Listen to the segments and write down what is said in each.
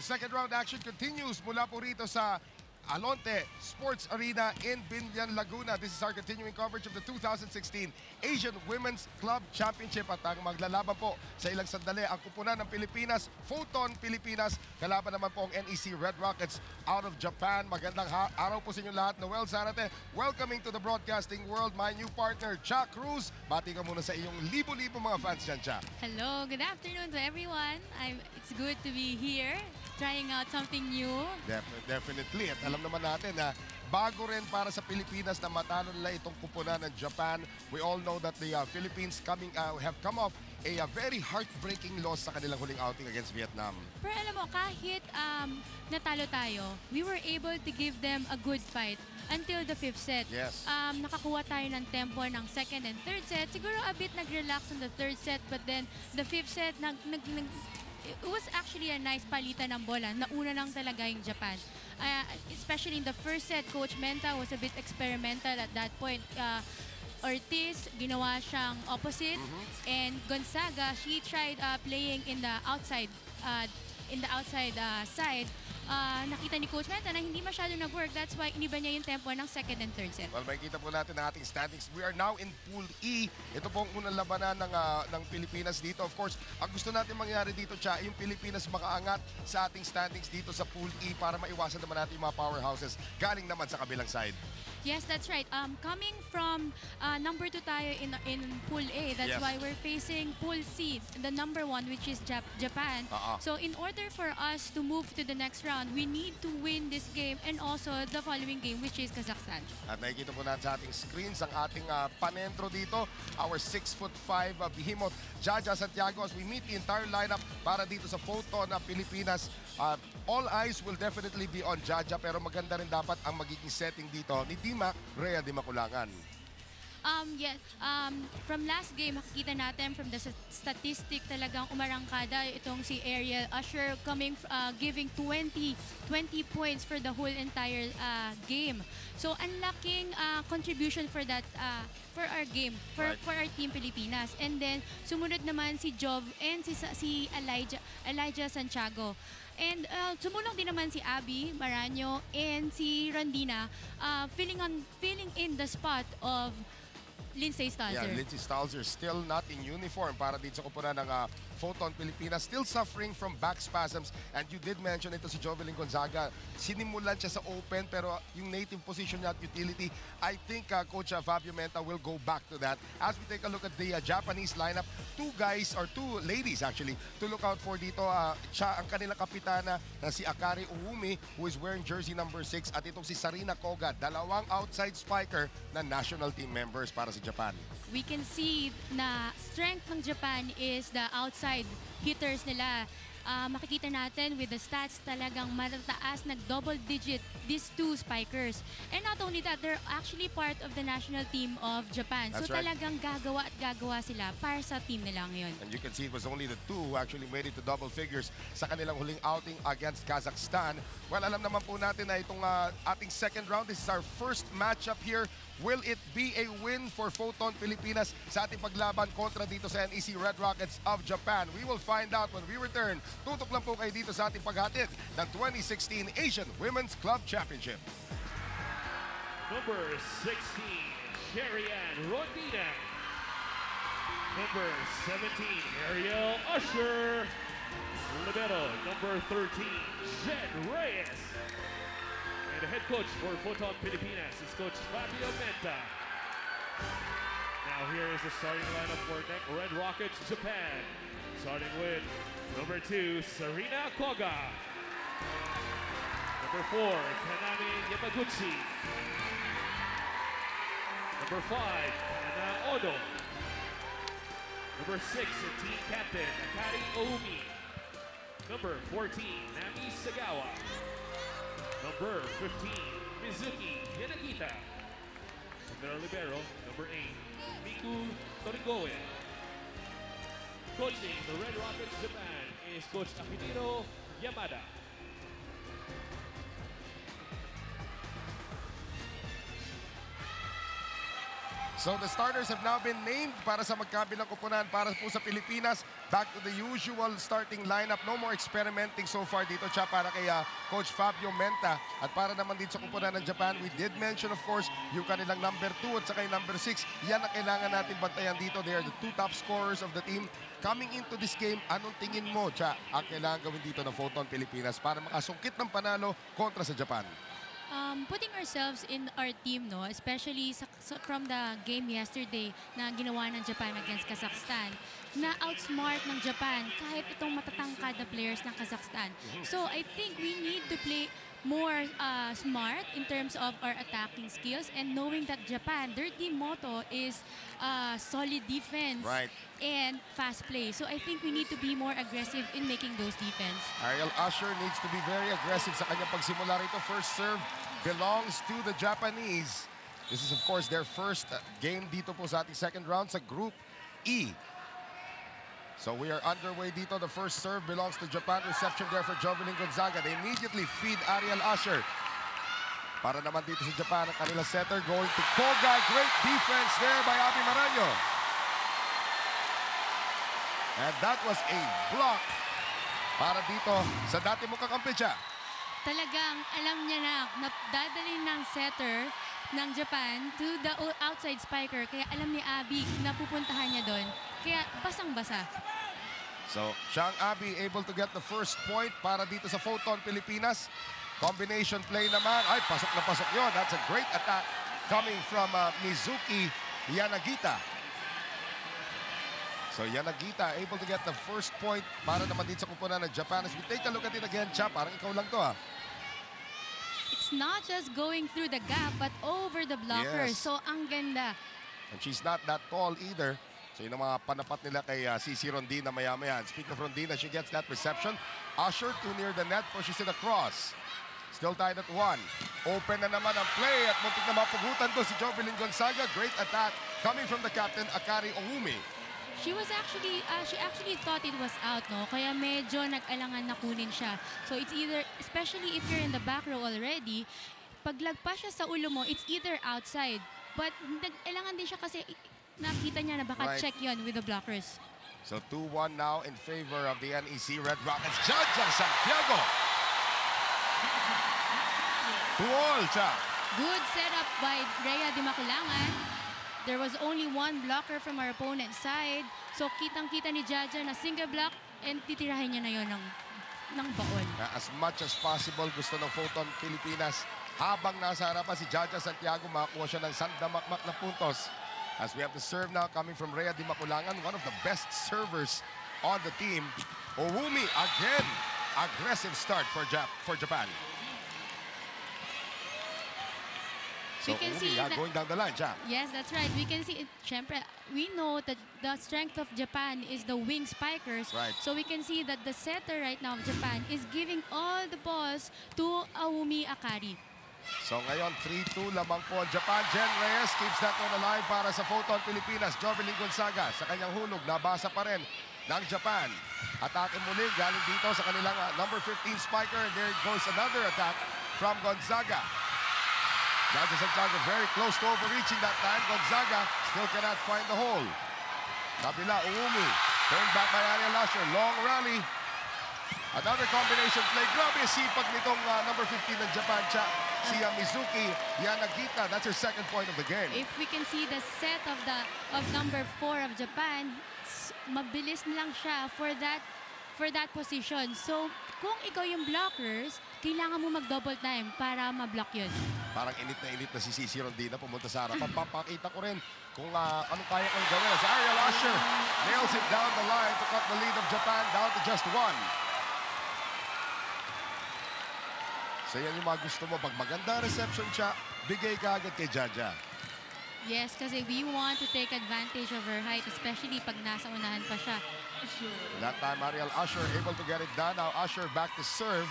The second round action continues mula po rito sa Alonte Sports Arena in Binyan, Laguna. This is our continuing coverage of the 2016 Asian Women's Club Championship at ang maglalaban po sa ilang sandali ang kupunan ng Pilipinas, Photon Pilipinas. Kalaban naman po ang NEC Red Rockets out of Japan. Magandang araw po sa inyo lahat. Noel Zarate, welcoming to the broadcasting world, my new partner, Cha Cruz. Bati ka muna sa iyong libo-libo mga fans dyan, Cha. Hello, good afternoon to everyone. It's good to be here, trying out something new. Definitely. At alam naman natin na bago rin para sa Pilipinas na matalo nila itong kupunan ng Japan. We all know that the Philippines have come off a very heartbreaking loss sa kanilang huling outing against Vietnam. Pero alam mo, kahit natalo tayo, we were able to give them a good fight until the fifth set. Yes. Nakakuha tayo ng tempo ng second and third set. Siguro a bit nag-relax on the third set, but then the fifth set, it was actually a nice palitan ng bola. Nauna lang talaga yung Japan. Especially in the first set, Coach Menta was a bit experimental at that point. Ortiz, ginawa siyang opposite. And Gonzaga, she tried playing in the outside side. Nakita ni Coach Menta na hindi masyado nag-work. That's why iniba niya yung tempo ng second and third set. Well, makikita po natin ang ating standings. We are now in Pool E. Ito po ang unang labanan ng Pilipinas dito. Of course, ang gusto natin mangyari dito, Cha, yung Pilipinas makaangat sa ating standings dito sa Pool E para maiwasan naman natin yung mga powerhouses galing naman sa kabilang side. Yes, that's right. Coming from number 2 tayo in Pool A, that's why we're facing Pool C, the number 1, which is Japan. So in order for us to move to the next round, we need to win this game and also the following game, which is Kazakhstan. At nakikita po natin sa ating screens ang ating panentro dito, our 6'5" behemoth, Jaja Santiago, as we meet the entire lineup para dito sa Photon na Pilipinas. All eyes will definitely be on Jaja, pero maganda rin dapat ang magiging setting dito ni Dimac Rhea Di Maculangan. Yes, from last game, makikita natin from the statistic talagang umarangkada itong si Ariel Usher giving 20 points for the whole entire game. So, ang laking contribution for that for our game, for our team Pilipinas. And then, sumunod naman si Jov and si Elijah Santiago. And sumulong din naman si Abby Maranyo and si Rondina filling in the spot of Lindsay Stalzer. Yeah, Lindsay Stalzer still not in uniform para dito sa kupunan ng Photon Pilipinas. Still suffering from back spasms. And you did mention ito si Jovelyn Gonzaga. Sinimulan siya sa open pero yung native position niya at utility, I think Coach Fabio Menta will go back to that. As we take a look at the Japanese lineup, two ladies actually, to look out for dito. Siya ang kanilang kapitana na si Akari Uumi, who is wearing jersey number 6, at itong si Sarina Koga, dalawang outside spiker na national team members para sa Japan. We can see na strength ng Japan is the outside hitters nila. Makikita natin with the stats talagang matataas, nag-double digit these two spikers. And not only that, they're actually part of the national team of Japan. That's so talagang gagawa at gagawa sila para sa team nila ngayon. And you can see it was only the two who actually made it to double figures sa kanilang huling outing against Kazakhstan. Well, alam naman po natin na itong ating second round, this is our first matchup here. Will it be a win for Photon Pilipinas sa ating paglaban kontra dito sa NEC Red Rockets of Japan? We will find out when we return. Tutok lang po kayo dito sa ating paghatid ng 2016 Asian Women's Club Championship. Number 16, Sherry-Ann Rondina. Number 17, Ariel Usher. Libero, number 13, Jen Reyes. And the head coach for Photon Pilipinas is Coach Fabio Menta. Now here is the starting lineup for Red Rockets Japan. Starting with number 2, Sarina Koga. Number 4, Kanami Yamaguchi. Number 5, Hana Odo. Number 6, team captain, Akari Oumi. Number 14, Nami Sagawa. Number 15, Mizuki Yanagita. And their libero, number 8, Miku Torigoe. Coaching the Red Rockets Japan is Coach Akihiro Yamada. So the starters have now been named para sa magkabilang koponan para po sa Pilipinas. Back to the usual starting lineup. No more experimenting so far dito, Cha, para kay Coach Fabio Menta. At para naman dito sa koponan ng Japan, we did mention, of course, yung kanilang number 2 at saka yung number 6. Yan ang kailangan natin bantayan dito. They are the 2 top scorers of the team. Coming into this game, anong tingin mo, Cha, ang kailangan gawin dito ng Photon Pilipinas para makasungkit ng panalo kontra sa Japan? Putting ourselves in our team, no, especially from the game yesterday na ginawa ng Japan against Kazakhstan, na outsmart ng Japan kahit itong matatangkad na players ng Kazakhstan. So I think we need to play more smart in terms of our attacking skills, and knowing that Japan, their team motto is solid defense and fast play. So I think we need to be more aggressive in making those defense. Ariel Usher needs to be very aggressive sa kanyang pagsimula rito. First serve belongs to the Japanese. This is of course their first game dito po sa ating second round sa Group E. So we are underway dito. The first serve belongs to Japan. Reception there for Jovelyn Gonzaga. They immediately feed Ariel Usher. Para naman dito sa Japan, ang kanilang setter going to Koga. Great defense there by Abby Maraño. And that was a block para dito sa dati mong kakampi siya. Talagang alam niya na dadalhin ng setter ng Japan to the outside spiker. Kaya alam ni Abby na pupuntahan niya doon. Kaya basang-basa. So, Chang Abby able to get the first point para dito sa Photon Pilipinas. Combination play naman. Ay, pasok na pasok yun. That's a great attack coming from Mizuki Yanagita. So, Yanagita able to get the first point para naman dito sa kupunan ng Japan. As we take a look at it again, Cha, parang ikaw lang to, ha? It's not just going through the gap, but over the blockers. Yes. So, ang ganda. And she's not that tall either. So yun ang mga panapat nila kay Cici Rondina maya-maya. Speaking of Rondina, she gets that reception. Usher too near the net, pushes it across. Still tied at 1. Open na naman ang play at muntik na mapugutan to si Jovelyn Gonzaga. Great attack coming from the captain, Akari Owumi. She actually thought it was out, no? Kaya medyo nag-alangan na kunin siya. So it's either, especially if you're in the back row already, pag lagpas siya sa ulo mo, it's either outside. But nag-alangan din siya kasi nakita niya na baka check yon with the blockers. So 2-1 now in favor of the NEC Red Rockets. Judge Santiago. 2-all, Cha. Good setup by Rhea Di Maculangan. There was only one blocker from our opponent's side. So kitang-kita ni Jaja na single block and titirahin niya na yon ng baon. As much as possible, gusto ng Photon Pilipinas habang nasa harapan si Jaja Santiago, makakuha siya ng sandamakmak na puntos. As we have the serve now coming from Rhea Di Maculangan, one of the best servers on the team. Owumi again, aggressive start for Japan. So Owumi going down the line, Cha. Yes, that's right. We can see, syempre, we know that the strength of Japan is the wing spikers. Right. So we can see that the setter right now of Japan is giving all the balls to Owumi Akari. So ngayon, 3-2 lamang po ang Japan. Jen Reyes keeps that one alive para sa Photon Pilipinas. Jovelyn Gonzaga sa kanyang hulog, nabasa pa rin ng Japan. Atake muli galing dito sa kanilang number 15 spiker. There goes another attack from Gonzaga. Jaja Santiago very close to overreaching that time. Gonzaga still cannot find the hole. Kabila, Owumi. Turned back by Ariel Usher. Long rally. Another combination play. Grabe sipag nitong number 15 ng Japan, Cha. Si Mizuki Yanagita. That's her second point of the game. If we can see the set of number 4 of Japan, mabilis lang siya for that position. So, kung ikaw yung blockers, kailangan mo mag-double time para ma-block yun. Parang init na si Cici Rondina pumunta sa harapan. Papakita ko rin kung anong kaya kong gawin. Si Ariel Usher nails it down the line to cut the lead of Japan down to just 1. So yan yung mga gusto mo. Pag maganda reception siya, bigay ka agad kay Jaja. Yes, kasi we want to take advantage of her height, especially pag nasa unahan pa siya. That time, Ariel Usher able to get it done. Now Usher back to serve,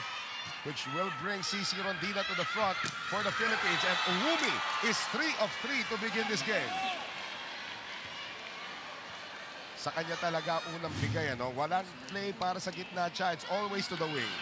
which will bring Cici Rondina to the front for the Philippines. And Owumi is 3 of 3 to begin this game. Sa kanya talaga unang bigay, ano? Walang play para sa gitna siya. It's always to the wing.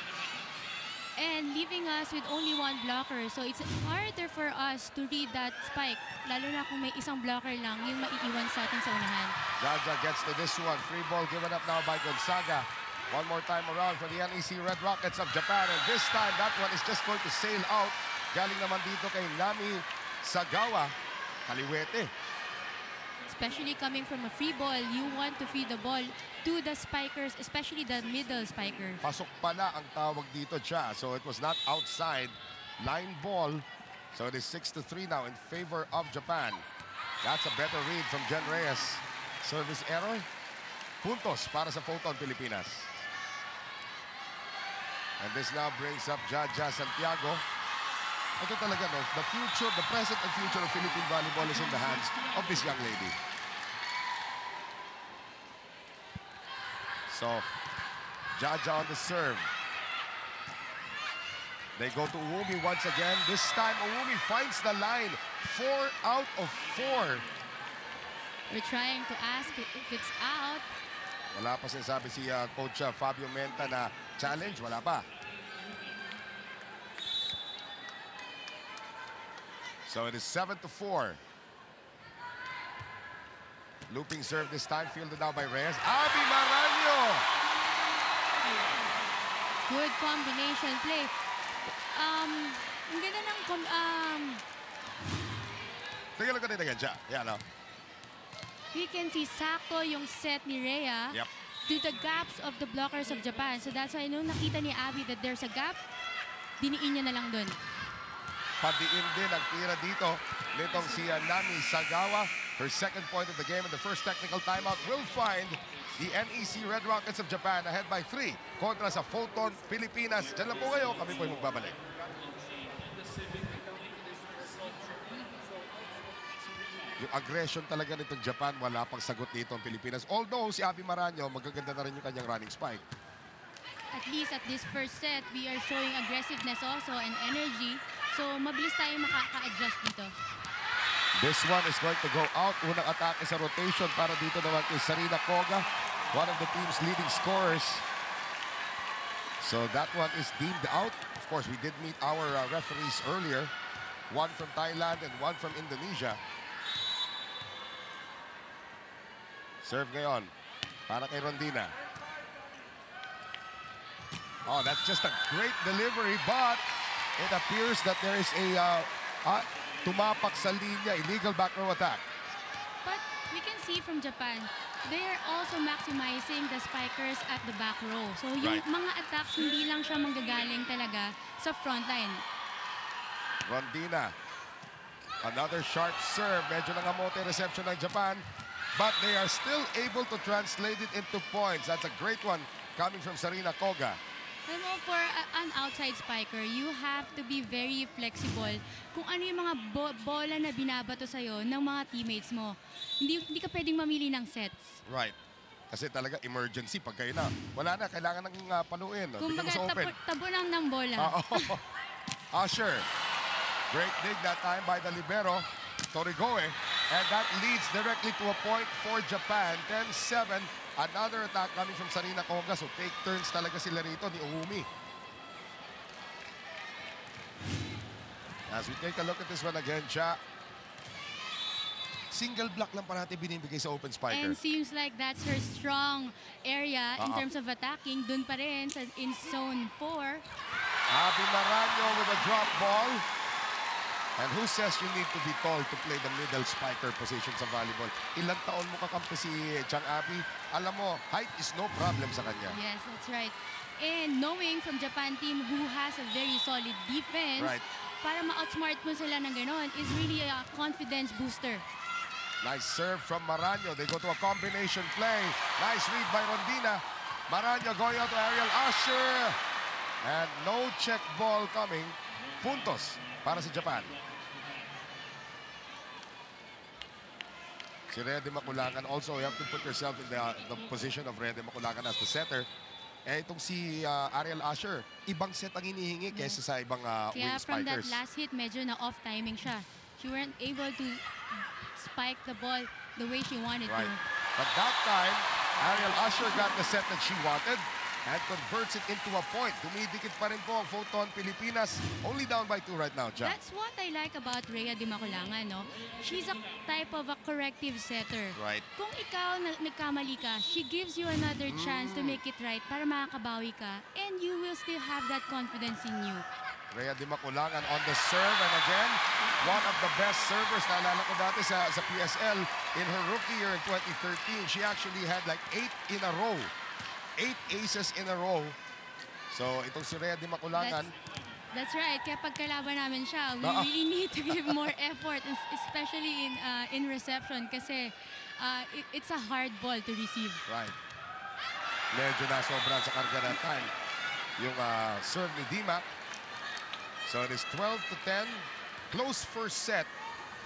and leaving us with only one blocker. So it's harder for us to read that spike, lalo na kung may isang blocker lang yung maiiwan sa atin sa unahan. Jaja gets to this one. Free ball given up now by Gonzaga. One more time around for the NEC Red Rockets of Japan. And this time, that one is just going to sail out. Galing naman dito kay Nami Sagawa. Kaliwete. Especially coming from a free ball, you want to feed the ball to the spikers, especially the middle spiker. Pasok pala ang tawag dito, Cha. So it was not outside. Line ball. So it is 6-3 now in favor of Japan. That's a better read from Jen Reyes. Service error. Puntos para sa Photon Pilipinas. And this now brings up Jaja Santiago. Ito talaga, no? The future, the present and future of Philippine volleyball is in the hands of this young lady. So, Jaja on the serve. They go to Uumi once again. This time, Uumi finds the line. 4 out of 4. We're trying to ask if it's out. Wala pa sinasabi si Coach Fabio Menta na challenge. Wala pa. So it is 7-4. Looping serve this time, fielded now by Reyes. Abby Maraño! Good combination play. Ang ganda ng Take a look at it again, Cha. Yeah, no? we can see sakto yung set ni Rhea Yep. to the gaps of the blockers of Japan. So that's why nung nakita ni Abby that there's a gap, diniin niya na lang dun. Padiin din ang tira dito nitong si Nami Sagawa. Her second point of the game and the first technical timeout will find the NEC Red Rockets of Japan ahead by 3 kontra sa Photon Pilipinas. Diyan lang po kayo, kami po yung magbabalik. Yung aggression talaga nitong Japan, wala pang sagot dito ang Pilipinas. Although si Abby Maraño, magaganda na rin yung kanyang running spike. At least at this first set, we are showing aggressiveness also and energy. So mabilis tayo makaka-adjust dito. This one is going to go out. Unang atake sa rotation para dito naman kay Sarina Koga, one of the team's leading scorers. So that one is deemed out. Of course, we did meet our referees earlier. One from Thailand and one from Indonesia. Serve ngayon para kay Rondina. Oh, that's just a great delivery, but it appears that there is a tumapak sa linya, illegal back row attack. But we can see from Japan, they are also maximizing the spikers at the back row. So yung Right. mga attacks, hindi lang siya manggagaling talaga sa front line. Rondina. Another sharp serve. Medyo nangamote reception ng Japan. But they are still able to translate it into points. That's a great one coming from Sarina Koga. Alam mo, for an outside spiker, you have to be very flexible. Kung ano yung mga bola na binabato sa'yo ng mga teammates mo, hindi ka pwedeng mamili ng sets. Right. Kasi talaga emergency pag kayo na. Wala na, kailangan ng paluin. Kung Bigyan mo sa open. tabo lang ng bola. Usher. Great dig that time by the libero, Torigoe. And that leads directly to a point for Japan. 10-7. Another attack coming from Sarina Koga. So take turns talaga sila rito ni Uumi. As we take a look at this one again, Cha. Single block lang pa natin binibigay sa open spiker. And seems like that's her strong area in terms of attacking. Dun pa rin in zone 4. Abby Maraño with a drop ball. And who says you need to be tall to play the middle spiker position sa volleyball? Ilang taon mo kakampi si Chang Abby? Alam mo, height is no problem sa kanya. Yes, that's right. And knowing from Japan team who has a very solid defense, Right. para ma-outsmart mo sila ng ganon is really a confidence booster. Nice serve from Maraño. They go to a combination play. Nice read by Rondina. Maraño going out to Ariel Usher. And no check ball coming. Puntos para sa Japan. Si Rede Maculangan. Also, you have to put yourself in the position of Rede Maculangan as the setter. Eh, itong si Ariel Usher, ibang set ang hinihingi kaysa sa ibang wing Kaya from that spikers. last hit, medyo na-off timing siya. She weren't able to spike the ball the way she wanted Right. to. But that time, Ariel Usher got the set that she wanted. and converts it into a point. Dumidikit pa rin po ang Photon Pilipinas. Only down by 2 right now, Ja. That's what I like about Rhea Di Maculangan, no? She's a type of a corrective setter. Right. Kung ikaw nagkamali ka, she gives you another chance to make it right para makakabawi ka, and you will still have that confidence in you. Rhea Di Maculangan on the serve, and again, one of the best servers. Naalala ko dati sa PSL in her rookie year in 2013. She actually had like 8 in a row. 8 aces in a row. So itong si Rhea Di Maculangan, That's right. Kaya pagkalaban namin siya, we really need to give more effort, especially in reception, kasi it's a hard ball to receive. right. Medyo nasobran sa karga ng time yung serve ni Dima. So it is 12-10. Close first set.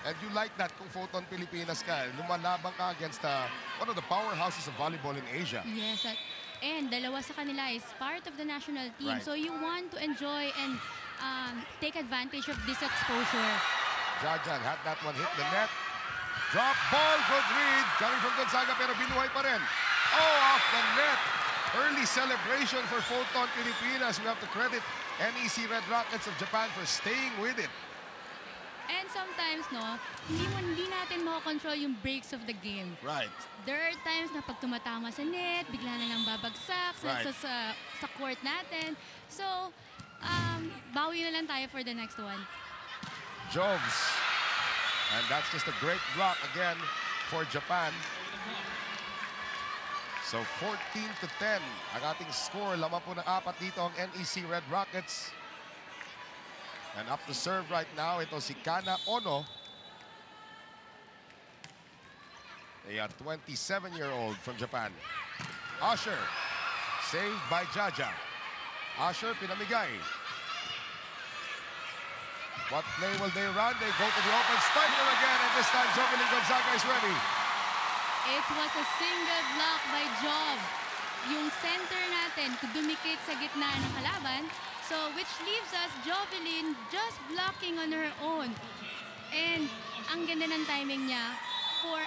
And you like that kung Photon Pilipinas ka. Lumalaban ka against one of the powerhouses of volleyball in Asia. Yes, and dalawa sa kanila is part of the national team. Right. So you want to enjoy and take advantage of this exposure. Jajan had that one hit the net. Drop ball, good read. Coming from Gonzaga pero binuhay pa rin. Oh, off the net. Early celebration for Photon Pilipinas. We have to credit NEC Red Rockets of Japan for staying with it. And sometimes, no, hindi natin makakontrol yung breaks of the game. Right. There are times na pag tumatama sa net, bigla na lang babagsak Right. sa court natin. So, bawi na lang tayo for the next one. Joves. And that's just a great block again for Japan. So 14-10 ang ating score. Laman po ng 4 dito ang NEC Red Rockets. And up to serve right now, ito si Kana Ono. A 27-year-old from Japan. Usher, saved by Jaja. Usher, pinamigay. What play will they run? They go to the open striker again, and this time Jovelyn Gonzaga is ready. It was a single block by Jov. Yung center natin dumikit sa gitna ng kalaban. So, which leaves us Jovelyn just blocking on her own. And ang ganda ng timing niya for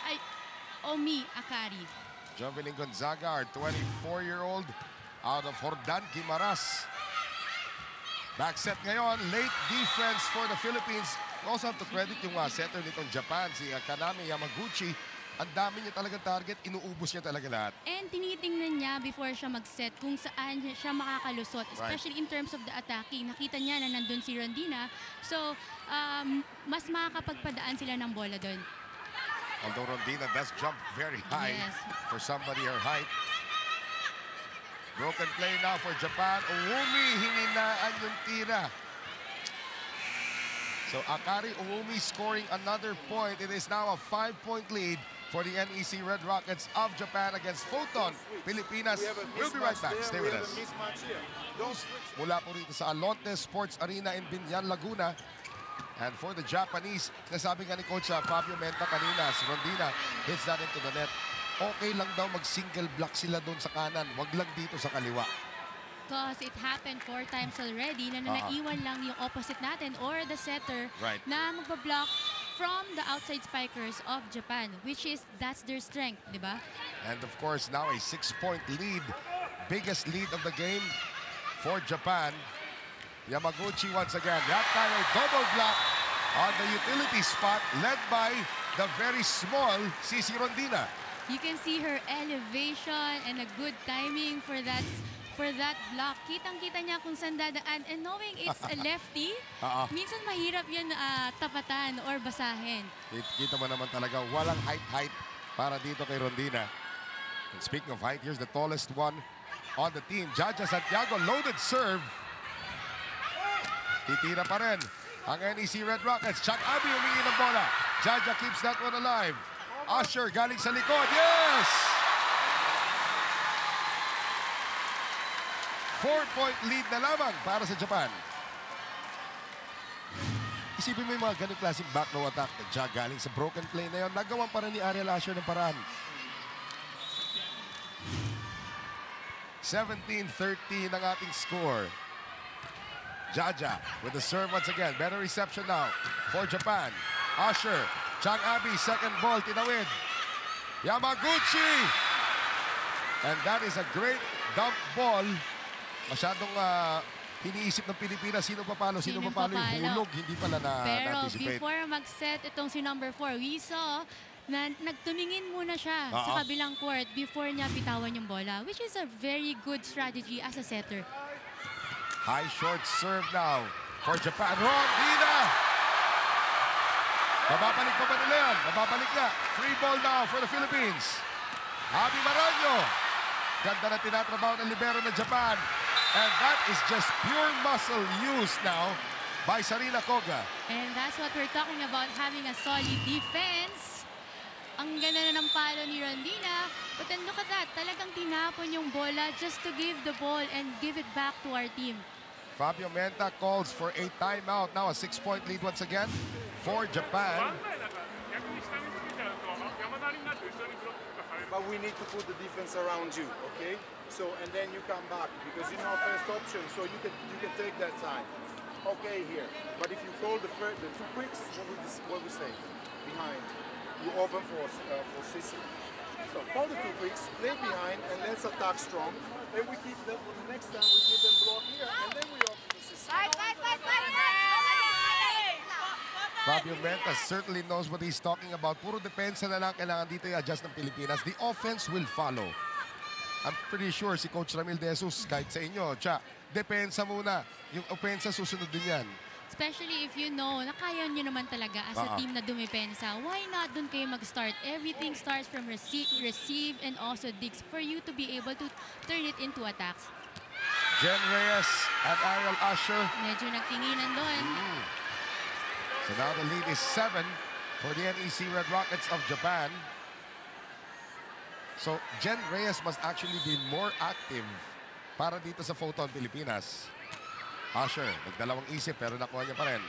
Omi Akari. Jovelyn Gonzaga, our 24-year-old out of Hordan, Guimaras. Back set ngayon, late defense for the Philippines. We also have to credit yung setter nitong Japan, si Kaname Yamaguchi. Ang dami niya talagang target, inuubos niya talaga lahat. And tinitingnan niya before siya mag-set kung saan siya makakalusot, especially in terms of the attacking. Nakita niya na nandun si Rondina. So, mas makakapagpadaan sila ng bola doon. Although Rondina does jump very high for somebody her height. Broken play now for Japan. Owumi, hininaan yung tira. So Akari Owumi scoring another point. It is now a 5-point lead for the NEC Red Rockets of Japan against Photon Pilipinas. We'll be right back. Stay with us. Mula po rito sa Alonte Sports Arena in Binyan, Laguna. And for the Japanese, nasabi nga ni Coach Fabio Menta kanina, si Rondina hits that into the net. Okay lang daw mag-single block sila doon sa kanan. Wag lang dito sa kaliwa. Because it happened 4 times already na naiwan lang yung opposite natin or the setter na magbablock from the outside spikers of Japan, which is, that's their strength, di ba? And of course, now a 6-point lead. Biggest lead of the game for Japan. Yamaguchi once again. That time a double block on the utility spot led by the very small Cici Rondina. You can see her elevation and a good timing for that block. Kitang-kita niya kung saan dadaan. And knowing it's a lefty, minsan mahirap yan tapatan or basahin. Kita mo naman talaga, walang height para dito kay Rondina. And speaking of height, here's the tallest one on the team. Jaja Santiago, loaded serve. Titira pa rin ang NEC Red Rockets. Chuck Abi humingi ng bola. Jaja keeps that one alive. Usher galing sa likod. Yes! 4-point lead na lamang para sa Japan. Isipin mo yung mga ganong klaseng back row attack na Jack galing sa broken play na yun. Nagawan pa rin ni Ariel Usher ng paraan. 17-13 ang ating score. Jaja with the serve once again. Better reception now for Japan. Usher, Chang Abi, second ball, tinawid. Yamaguchi! And that is a great dump ball Masyadong iniisip ng Pilipinas, sino papalo, Sino yung hulog, hindi pala Pero na-anticipate. before mag-set itong si number 4, we saw na nagtumingin muna siya sa kabilang court before niya bitawan yung bola, which is a very good strategy as a setter. High short serve now for Japan. Rondina! Mababalik pa ba nila yan? Mababalik na. Free ball now for the Philippines. Abi Maranyo. Ganda na tinatrabaho ng libero ng Japan. And that is just pure muscle used now by Sarina Koga. And that's what we're talking about, having a solid defense. Ang ganda na ng palo ni Rondina. But then look at that, talagang tinapon yung bola just to give the ball and give it back to our team. Fabio Menta calls for a timeout. Now a 6-point lead once again for Japan. But we need to put the defense around you, okay? So, and then you come back because you know first option, so you can take that time. Okay, here. But if you call the two quicks, what we say? Behind. You open for Sissi. So call the two quicks, play behind, and let's attack strong. Then we keep them for the next time. We keep them block here, and then we open the Sissi. Fabio Menta certainly knows what he's talking about. Puro depensa na lang kailangan dito i-adjust ng Pilipinas. The offense will follow. I'm pretty sure si Coach Ramil De Jesus, kahit sa inyo, depensa muna. Yung offensa susunod din yan. Especially if you know na kaya nyo naman talaga as a team na dumipensa, why not dun kayo mag-start? Everything starts from receive and also digs for you to be able to turn it into attacks. Jen Reyes and Ariel Usher. Medyo nagtinginan doon. So now the lead is 7 for the NEC Red Rockets of Japan. So Jen Reyes must actually be more active para dito sa Photon Pilipinas. Usher, nagdalawang isip pero nakuha niya pa rin.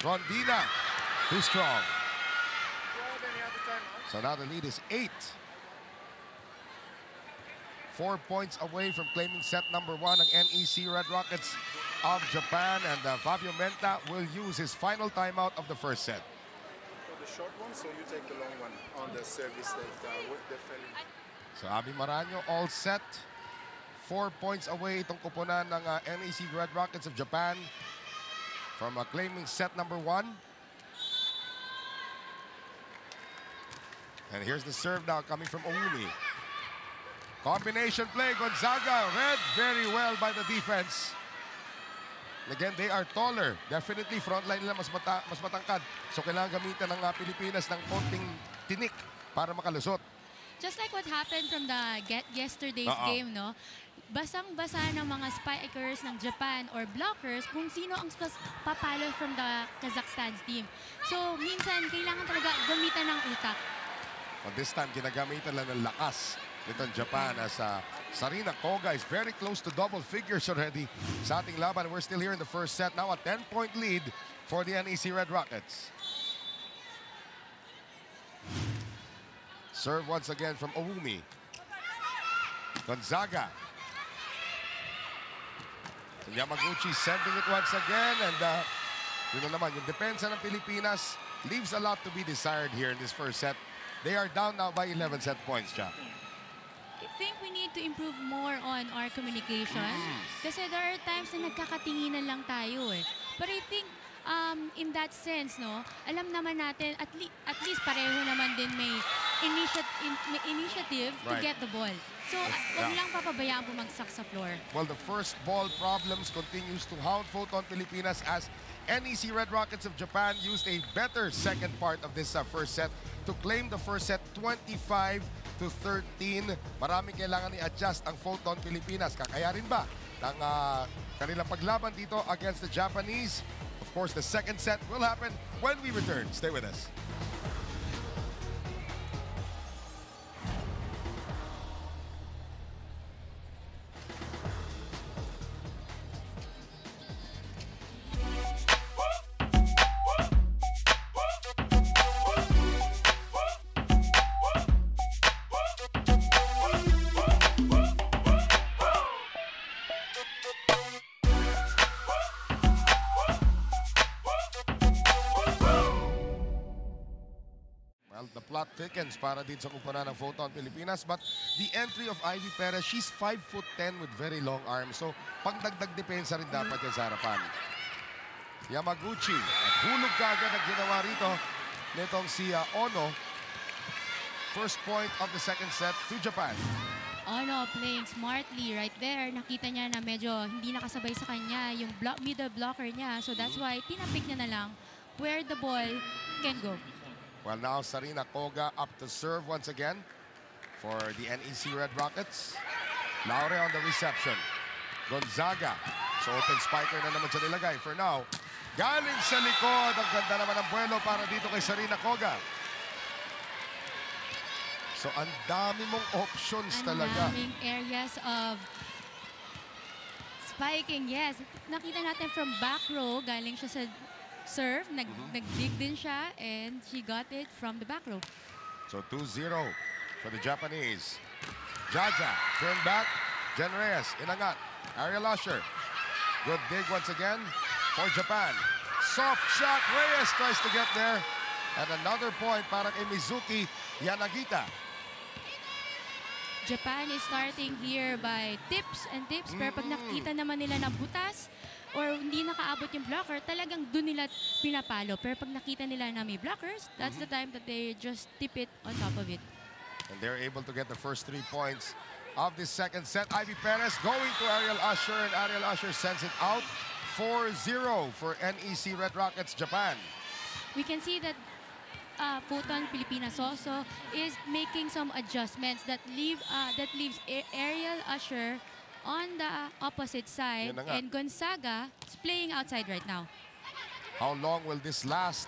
Rondina, too strong. So now the lead is 8. 4 points away from claiming set number 1 ng NEC Red Rockets of Japan, and Fabio Menta will use his final timeout of the first set. For the short one, so you take the long one on the service that with the fellow. So Abi Maranyo all set. 4 points away itong kuponan ng NEC Red Rockets of Japan from claiming set number 1. And here's the serve now coming from Owumi. Combination play, Gonzaga read very well by the defense. Again, they are taller. Definitely, front line nila mas matangkad. So, kailangan gamitan ng Pilipinas ng konting tinik para makalusot. Just like what happened from the yesterday's game, no? Basang-basa ng mga spikers ng Japan or blockers kung sino ang papalo from the Kazakhstan's team. So, minsan, kailangan talaga gamitan ng utak. But this time, ginagamitan lang ng lakas nitong Japan as Sarina Koga is very close to double figures already sa ating laban. We're still here in the first set. Now a 10-point lead for the NEC Red Rockets. Serve once again from Owumi. Gonzaga. Yamaguchi sending it once again. And yun na naman, yung depensa ng Pilipinas leaves a lot to be desired here in this first set. They are down now by 11 set points, Jack. I think we need to improve more on our communication. Kasi there are times na nagkakatinginan lang tayo eh. But I think in that sense, no, alam naman natin, at least pareho naman din may initiative to get the ball. So, wag lang papabayaan bumagsak sa floor. Well, the first ball problems continues to hound Photon Pilipinas as NEC Red Rockets of Japan used a better second part of this first set to claim the first set 25-13. Maraming kailangan i-adjust ang Photon Pilipinas. Kakayarin ba ng kanilang paglaban dito against the Japanese? Of course, the second set will happen when we return. Stay with us. The plot thickens para dito sa kupunan ng Photon Pilipinas. But the entry of Ivy Perez, she's 5'10" with very long arms. So, pangdagdag depensa rin dapat yan sa harapan. Yamaguchi. At hulog kagad na ginawa rito nitong si Ono. First point of the second set to Japan. Ono playing smartly right there. Nakita niya na medyo hindi nakasabay sa kanya yung middle blocker niya. So that's why tinapik niya na lang where the ball can go. Well, now Sarina Koga up to serve once again for the NEC Red Rockets. Laure on the reception. Gonzaga. So open spiker na naman siya nilagay for now. Galing sa likod. Ang ganda naman ng buwelo para dito kay Sarina Koga. So ang dami mong options talaga. Ang daming areas of spiking. Yes, nakita natin from back row. Galing siya sa serve. Nag-dig din siya and she got it from the back row. So 2-0 for the Japanese. Jaja, turn back. Jen Reyes, inangat. Ariel Usher. Good dig once again for Japan. Soft shot. Reyes tries to get there. And another point para kay Mizuki Yanagita. Japan is starting here by tips and tips. Pero pag nakita naman nila na butas or hindi nakaabot yung blocker, talagang dun nila pinapalo. Pero pag nakita nila na may blockers, that's the time that they just tip it on top of it. And they're able to get the first 3 points of this second set. Ivy Perez going to Ariel Usher, and Ariel Usher sends it out 4-0 for NEC Red Rockets Japan. We can see that Photon Pilipinas also is making some adjustments that leaves Ariel Usher on the opposite side, Yun na nga. and Gonzaga is playing outside right now. How long will this last?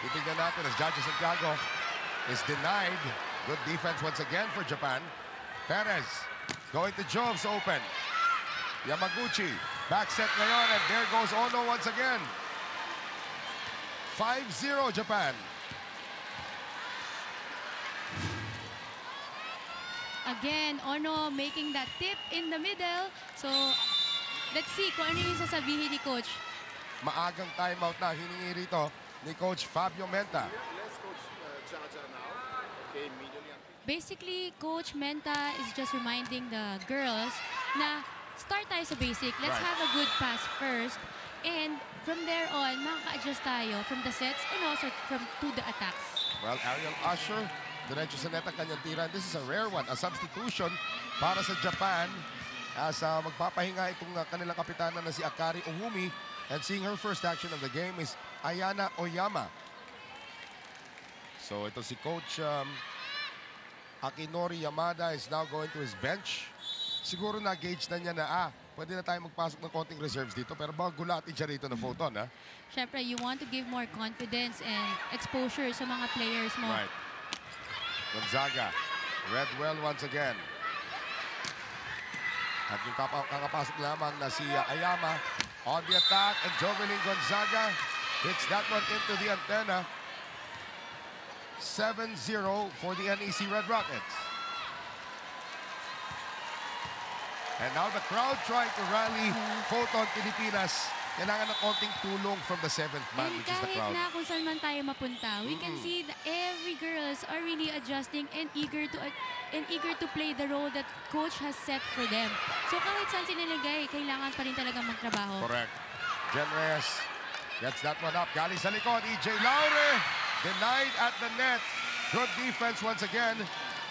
Titignan natin as Jaja Santiago is denied. Good defense once again for Japan. Perez going to Joves open. Yamaguchi back set ngayon, and there goes Ono once again. 5-0 Japan. Again, Ono making that tip in the middle. So, let's see kung ano yung sasabihin ni Coach. Maagang timeout na hiningi rito ni Coach Fabio Menta. Let's coach Jaja now. Okay, immediately. Basically, Coach Menta is just reminding the girls na start tayo sa basic. Let's Right. have a good pass first. And from there on, makaka-adjust tayo from the sets and also to the attacks. Well, Ariel Usher, diretso sa net ang kanyang tira. This is a rare one, a substitution para sa Japan as magpapahinga itong kanilang kapitana na si Akari Ohumi. And seeing her first action of the game is Ayana Oyama. So ito si Coach Akinori Yamada is now going to his bench. Siguro na-gauge na niya na, pwede na tayo magpasok ng konting reserves dito. Pero baka gulatin siya rito na Photon, ha? Siyempre, you want to give more confidence and exposure sa mga players mo. Right. Gonzaga. Redwell once again. At yung kakapasok lamang na si Ayama on the attack. And Jovelyn Gonzaga hits that one into the antenna. 7-0 for the NEC Red Rockets. And now the crowd trying to rally Photon Pilipinas. Kailangan ng konting tulong from the 7th man, And which is the kahit crowd. na kung saan man tayo mapunta, we can see that every girls are really adjusting and eager to play the role that coach has set for them. So kahit saan sinilagay, kailangan pa rin talaga magtrabaho. Correct. Jen Reyes gets that one up. Galing sa likod, EJ Laure denied at the net. Good defense once again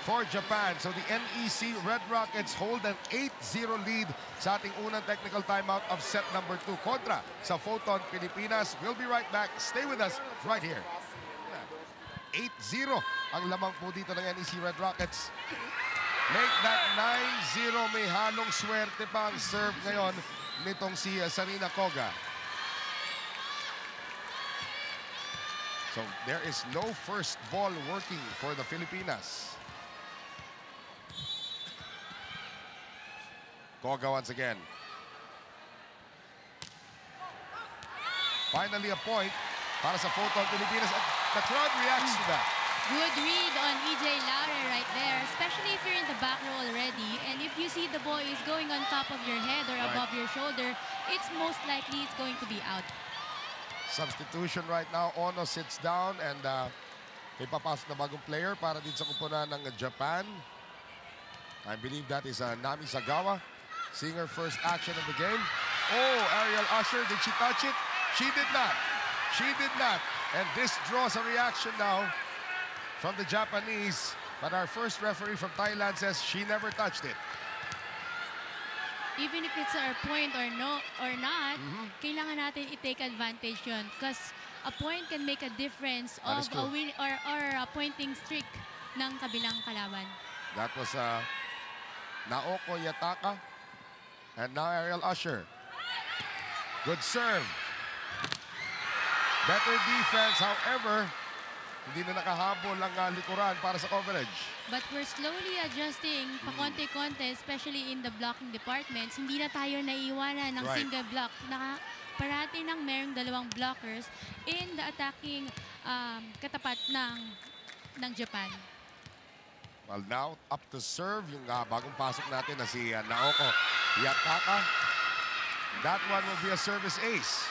for Japan. So the NEC Red Rockets hold an 8-0 lead sa ating unang technical timeout of set number 2 kontra sa Photon Pilipinas. We'll be right back. Stay with us right here. 8-0 ang lamang po dito ng NEC Red Rockets. Make that 9-0. May halong swerte pa ang serve ngayon nitong si Sarina Koga. So there is no first ball working for the Filipinas. Koga once again. Finally a point para sa Photon Pilipinas, and the crowd reacts to that. Good read on EJ Laure right there, especially if you're in the back row already. And if you see the ball is going on top of your head or above your shoulder, it's most likely it's going to be out. Substitution right now. Ono sits down, and May papasok na bagong player para dito sa kupunan ng Japan. I believe that is Nami Sagawa. Seeing her first action of the game. Oh, Ariel Usher, did she touch it? She did not. She did not. And this draws a reaction now from the Japanese. But our first referee from Thailand says she never touched it. Even if it's our point or not, kailangan natin i-take advantage yun. Because a point can make a difference That of is true. a win or a pointing streak ng kabilang kalaban. That was Naoko Yataka. And now Ariel Usher. Good serve. Better defense, however, hindi na nakahabol ang likuran para sa coverage. But we're slowly adjusting pakonti-konti, especially in the blocking departments. Hindi na tayo naiiwanan ng Right. single block. Parati nang merong dalawang blockers in the attacking katapat ng Japan. Well, now up to serve yung bagong pasok natin na si Naoko Yataka. That one will be a service ace.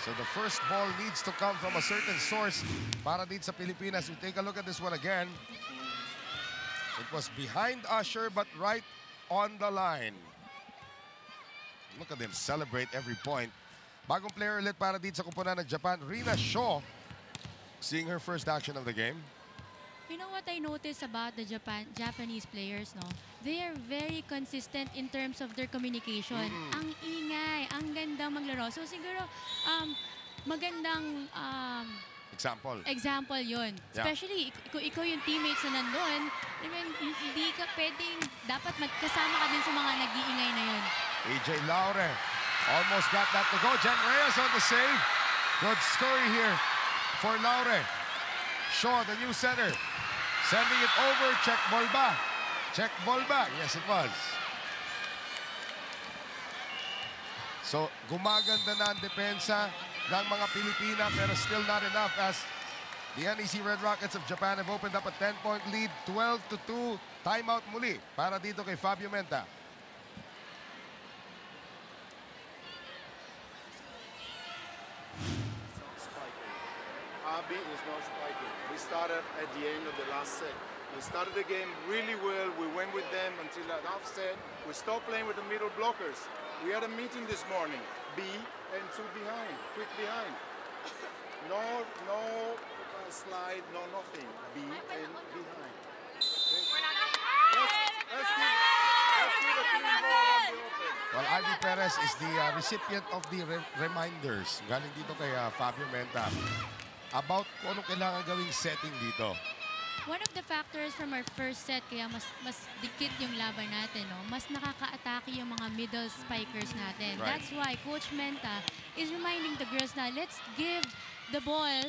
So the first ball needs to come from a certain source para dito sa Pilipinas. We take a look at this one again. It was behind Usher but right on the line. Look at them celebrate every point. Bagong player ulit para dito sa kupunan ng Japan, Rina Shaw. Seeing her first action of the game. You know what I noticed about the Japanese players, no? They are very consistent in terms of their communication. Ang ingay, ang gandang maglaro. So siguro, magandang example yun. Yeah. Especially, kung ikaw yung teammates na nandun, I mean, hindi ka pwedeng, dapat magkasama ka din sa mga nag-iingay na yun. AJ Laure almost got that to go. Jen Reyes on the save. Good story here for Laure. Shaw, the new center. Sending it over. Check ball ba? Check ball ba? Yes, it was. So, gumaganda na ang depensa ng mga Pilipina pero still not enough as the NEC Red Rockets of Japan have opened up a 10-point lead. 12-2. Timeout muli para dito kay Fabio Menta. Abi is not spiking. We started at the end of the last set. We started the game really well. We went with them until that half set. We stopped playing with the middle blockers. We had a meeting this morning. B and 2 behind, quick behind. No slide, no nothing. B and behind. Let's give a clean ball on the open. Well, Ivy Perez is the recipient of the reminders. Galing dito kay Fabio Menta about kung anong kailangan gawing setting dito. One of the factors from our first set, kaya mas dikit yung laban natin, no? Mas nakaka-atake yung mga middle spikers natin. Right. That's why Coach Menta is reminding the girls na let's give the ball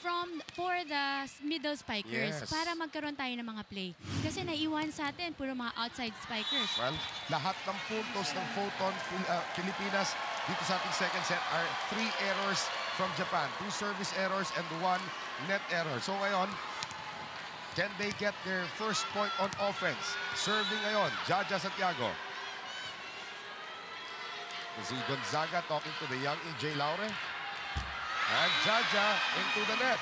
for the middle spikers Yes. para magkaroon tayo ng mga play. Kasi naiwan sa atin, puro mga outside spikers. Well, lahat ng puntos ng Photon Pilipinas dito sa ating second set are 3 errors from Japan. 2 service errors and 1 net error. So ngayon, can they get their first point on offense? Serving ngayon, Jaja Santiago. Si Gonzaga talking to the young EJ Laure. And Jaja into the net.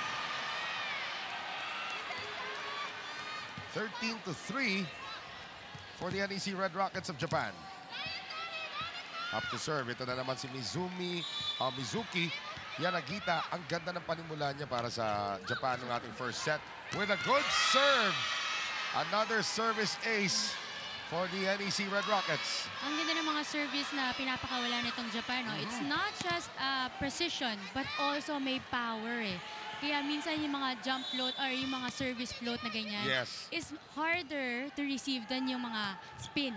13-3 for the NEC Red Rockets of Japan. Up to serve. Ito na naman si Mizuki Yanagita. Ang ganda ng panimula niya para sa Japan ng ating first set. With a good serve. Another service ace for the NEC Red Rockets. Ang ganda ng mga service na pinapakawala nitong Japan, no? It's not just precision, but also may power, eh. Kaya minsan yung mga jump float or yung mga service float na ganyan Yes. is harder to receive than yung mga spin.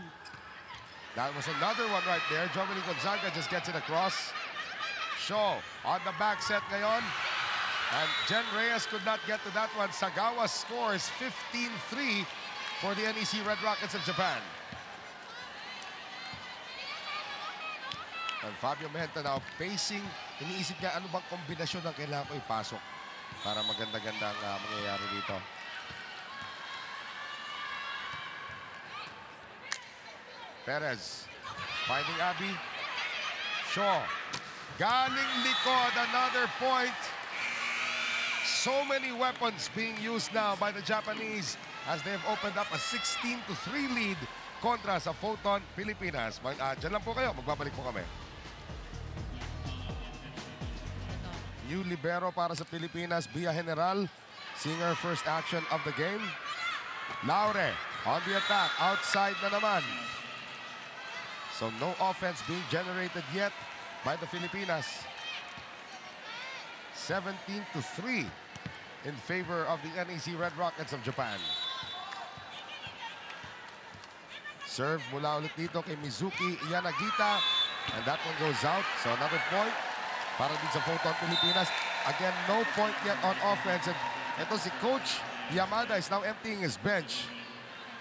That was another one right there. Jovely Gonzaga just gets it across. Shaw on the back set ngayon. And Jen Reyes could not get to that one. Sagawa scores 15-3 for the NEC Red Rockets of Japan. And Fabio Menta now pacing. Iniisip niya ano bang kombinasyon ang kailangan ko ipasok para maganda-gandang mangyayari dito. Perez finding Abby. Shaw. Galing likod, another point So many weapons being used now by the Japanese as they have opened up a 16-3 lead kontra sa Photon Pilipinas. Diyan lang po kayo, magbabalik po kami. New libero para sa Pilipinas, Bia General, seeing her first action of the game. Laure on the attack, outside na naman. So no offense being generated yet by the Filipinas. 17-3 in favor of the NEC Red Rockets of Japan. Serve mula ulit dito kay Mizuki Yanagita. And that one goes out. So another point para din sa Photon Pilipinas. Again, no point yet on offense. And ito si Coach Yamada is now emptying his bench.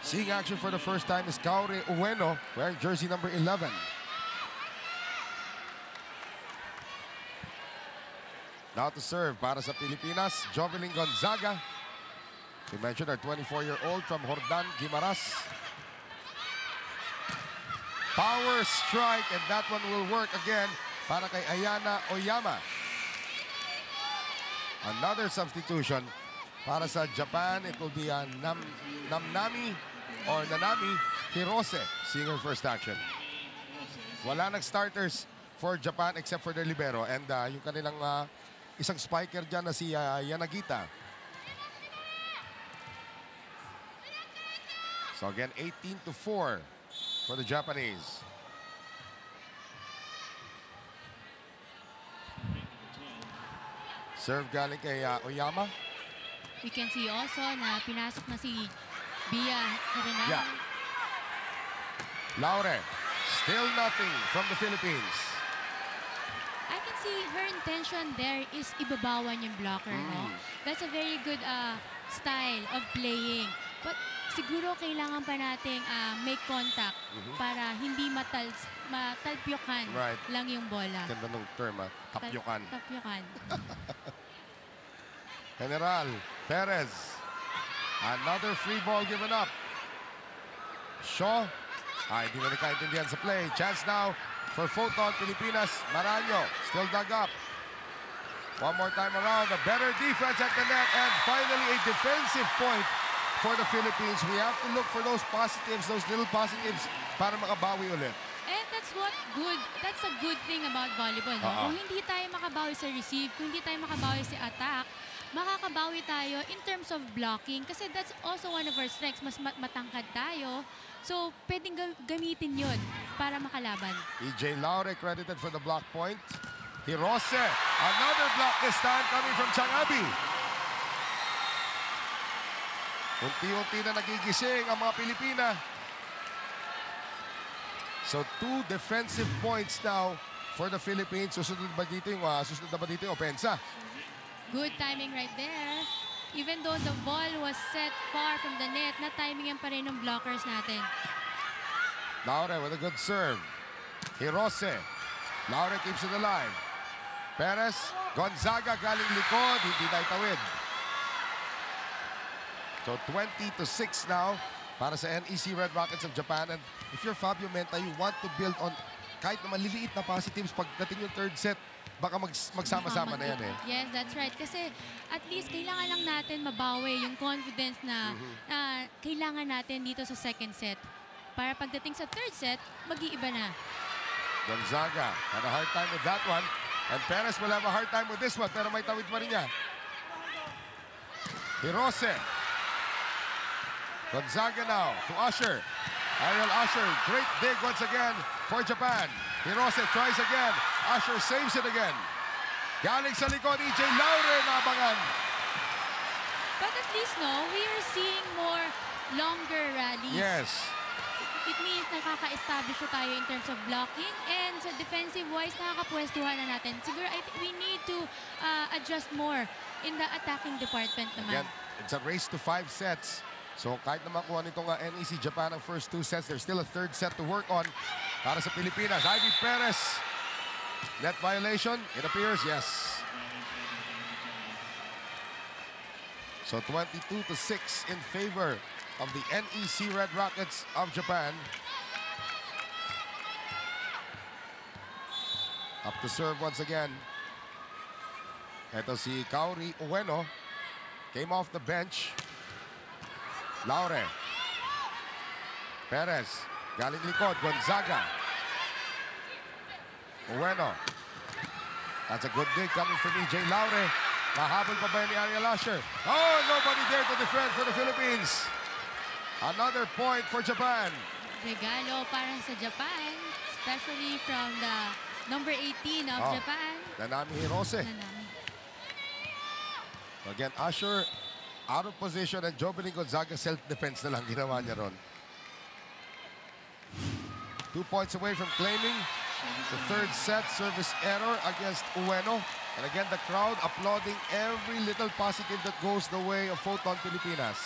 Seeing action for the first time is Kaori Ueno, wearing jersey number 11. Now to serve para sa Pilipinas, Jovelyn Gonzaga. We mentioned our 24-year-old from Hordan, Guimaras. Power strike, and that one will work again para kay Ayana Oyama. Another substitution para sa Japan. It will be Nanami Hirose seeing her first action. Wala nag-starters for Japan except for their libero. And yung kanilang isang spiker dyan na si Yanagita. So again, 18-4 for the Japanese. Serve galing kay Oyama. We can see also na pinasok na si Bia General. Yeah. Laure, still nothing from the Philippines. I can see her intention there is ibabawan yung blocker, no? That's a very good style of playing. But siguro kailangan pa nating make contact para hindi matalpyokan lang yung bola. Ganda ng term, tapyokan. Tapyokan. General Perez. Another free ball given up. Shaw. Hindi na nakaintindihan sa play. Chance now for Photon Pilipinas. Maranyo still dug up. One more time around. A better defense at the net. And finally a defensive point for the Philippines. We have to look for those positives, those little positives para makabawi ulit. And that's a good thing about volleyball. No? Kung hindi tayo makabawi sa receive, kung hindi tayo makabawi sa attack, makakabawi tayo in terms of blocking kasi that's also one of our strengths. Mas matangkad tayo. So, pwedeng gamitin yun para makalaban. EJ Laure credited for the block point. Hirose, another block this time coming from Changabi. Unti-unti na nagigising ang mga Pilipina. So, 2 defensive points now for the Philippines. Susunod ba dito yung opensa? Good timing right there. Even though the ball was set far from the net, na-timingan pa rin ng blockers natin. Laure with a good serve. Hirose. Laure keeps it alive. Perez. Gonzaga galing likod. Hindi na itawid. So 20-6 now para sa NEC Red Rockets of Japan. And if you're Fabio Menta, you want to build on kahit na maliliit na positives pagdating yung third set. Baka magsama-sama na yan eh. Yes, that's right. Kasi at least kailangan lang natin mabawi yung confidence na kailangan natin dito sa second set. Para pagdating sa third set, mag-iiba na. Gonzaga had a hard time with that one. And Perez will have a hard time with this one. Pero may tawid pa rin niya. Hirose. Gonzaga now to Usher. Ariel Usher, great dig once again for Japan. Hirose tries again. Usher saves it again. Galing sa likod, EJ Laure nabangan. But at least, no, we are seeing more longer rallies. Yes. It means nakaka-establish tayo in terms of blocking and sa defensive-wise, nakakapwestuhan na natin. Siguro, I think we need to adjust more in the attacking department naman. Again, it's a race to 5 sets. So kahit naman kuha nitong NEC Japan ang first 2 sets, there's still a third set to work on para sa Pilipinas. Ivy Perez. Net violation, it appears, yes. So 22-6 in favor of the NEC Red Rockets of Japan. Up to serve once again. Ito si Kaori Ueno. came off the bench. Laure. Perez. Galing likod. Gonzaga. Ueno. That's a good dig coming from EJ Laure. Nahabol pa ba ni Ariel Usher? Oh, nobody there to defend for the Philippines. Another point for Japan. Regalo para sa Japan, especially from the number 18 of Japan. Nanami Hirose. Nanami. Again, Usher out of position and Jovelyn Gonzaga self-defense na lang ginawa niya ron. 2 points away from claiming the third set service error against Ueno. And again, the crowd applauding every little positive that goes the way of Photon Pilipinas.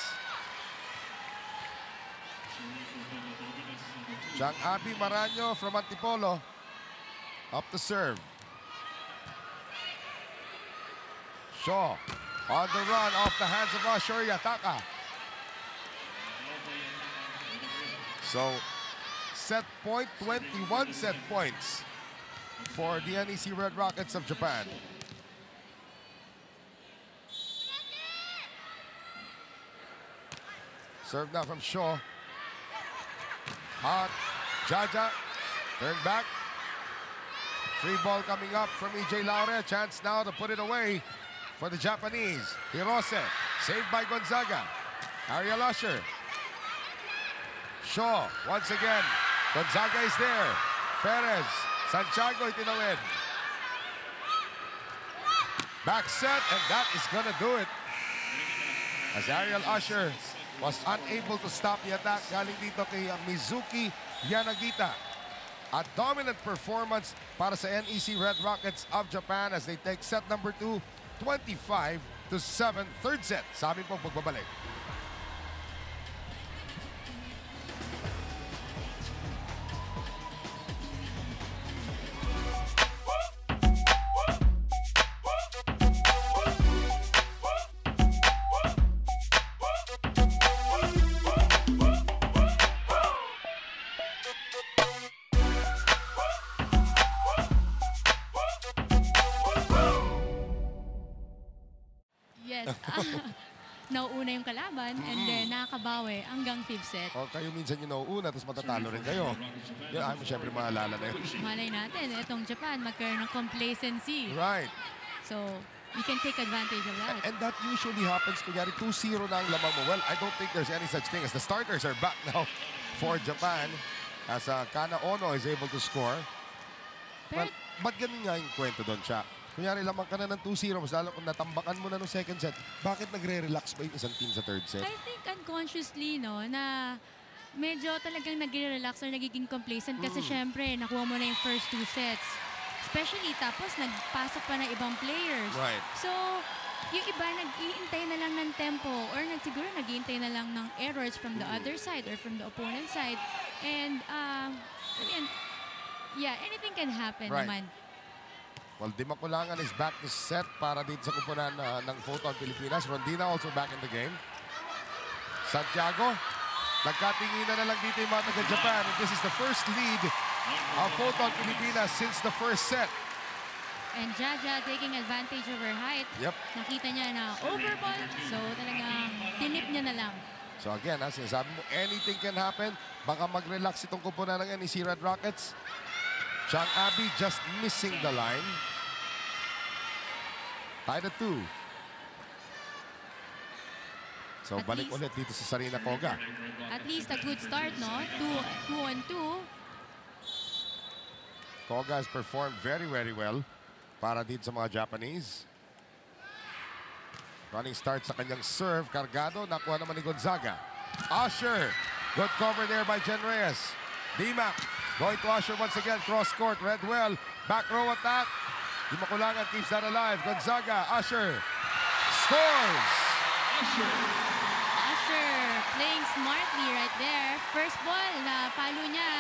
Chang Abi Maraño from Antipolo up to serve. Shaw on the run off the hands of Usher Yataka. So, set point, 21 set points for the NEC Red Rockets of Japan. Serve now from Shaw. Hot. Jaja. Turn back. Free ball coming up from EJ Laure. Chance now to put it away for the Japanese. Hirose. Saved by Gonzaga. Ariel Usher. Shaw. Once again. Gonzaga is there. Perez. Santiago itinawid. Back set, and that is gonna do it. As Ariel Usher was unable to stop the attack galing dito kay Mizuki Yanagita. A dominant performance para sa NEC Red Rockets of Japan as they take set number 2, 25-7, third set. Sa amin pong pagbabalik. Yes. Nauuna yung kalaban and then nakakabawi hanggang fifth set. O kayo minsan yung nauuna tapos matatalo rin kayo. Yan ay mo siyempre maalala na yun. Malay natin, itong Japan magkaroon ng complacency. Right. So, you can take advantage of that. And that usually happens kunyari 2-0 na ang lamang mo. Well, I don't think there's any such thing as the starters are back now for Japan as Kana Ono is able to score. Well, ba't ganun nga yung kwento doon siya? Kunyari lamang ka na ng 2-0, mas lalo kung natambakan mo na ng second set, bakit nagre-relax ba yung isang team sa third set? I think unconsciously, no, na medyo talagang nagre-relax or nagiging complacent kasi syempre, nakuha mo na yung first 2 sets. Especially, tapos nagpasok pa ng ibang players. Right. So, yung iba nag-iintay na lang ng tempo or siguro nag-iintay na lang ng errors from the other side or from the opponent side. And, yeah, anything can happen naman. Well, Di Maculangan is back to set para dito sa kupunan ng Photon Pilipinas. Rondina also back in the game. Santiago, nagkatinginan na lang dito yung mga taga-Japan. And this is the first lead of Photon Pilipinas since the first set. And Jaja taking advantage of her height. Yep. Nakita niya na overball. So talagang tinip niya na lang. So again, sinasabi mo, anything can happen. Baka mag-relax itong kupunan ng NEC Red Rockets. Chang Abi just missing the line. Tied at 2. So balik ulit dito sa Sarina Koga. At least a good start, no? 2-on-2. Koga has performed very, very well para dito sa mga Japanese. Running start sa kanyang serve. Cargado, nakuha naman ni Gonzaga. Usher, good cover there by Jen Reyes. Dimac, going to Usher once again, cross court, Redwell, back row attack. Di Maculangan keeps that alive. Gonzaga, Usher, scores! Usher playing smartly right there. First ball, na palo niya,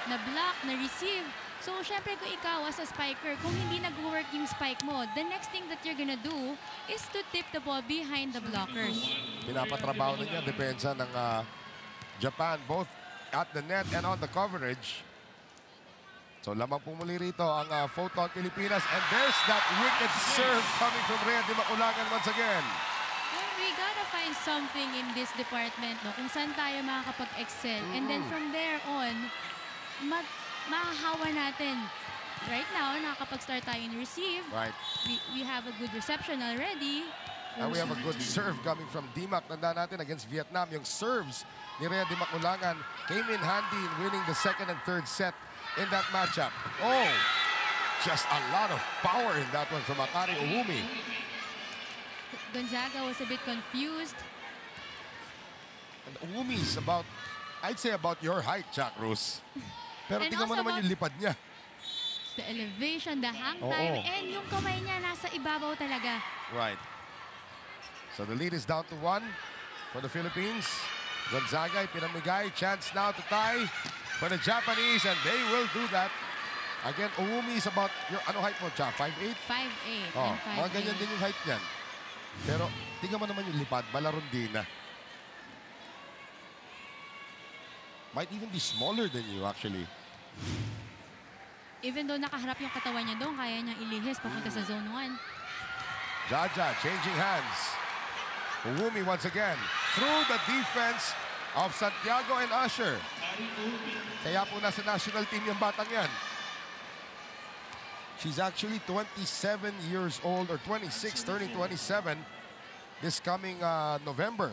na block, na receive. So, syempre kung ikaw as a spiker, kung hindi nag-work yung spike mo, the next thing that you're gonna do is to tip the ball behind the blockers. Pinapatrabaho na niya, depensa ng Japan, both at the net and on the coverage. So, lamang pumuli rito ang Photon Pilipinas. And there's that wicked serve coming from Rhea Di Maculangan once again. Well, we got gotta find something in this department, no? Kung saan tayo makakapag-excel. And then from there on, mahahawa natin. Right now, nakakapag-start tayo in receive. Right. We have a good reception already. And we have a good serve coming from Dimac. Tandaan natin against Vietnam, yung serves ni Rhea Dimac Ulangan came in handy in winning the second and third set in that matchup. Oh, just a lot of power in that one from Akari Owumi. Gonzaga was a bit confused. And Owumi's about, I'd say about your height, Jack Rose. Pero And tingnan mo also naman yung lipad niya. The elevation, the hang Oo. time, and yung kamay niya nasa ibabaw talaga. Right. So the lead is down to 1 for the Philippines. Gonzaga, pinamigay. Chance now to tie for the Japanese, and they will do that. Again, Owumi is about, your ano height mo, Cha? 5'8"? 5'8". Oh, and 5'8". mga ganyan din yung height niyan. Pero tingnan mo naman yung lipad, malarondina. Might even be smaller than you, actually. Even though nakaharap yung katawan niya doon, kaya niyang ilihis papunta sa zone 1. Jaja changing hands. Owumi once again through the defense of Santiago and Usher. Kaya po nasa national team yung batang yan. She's actually 27 years old, or 26, turning 27 this coming November.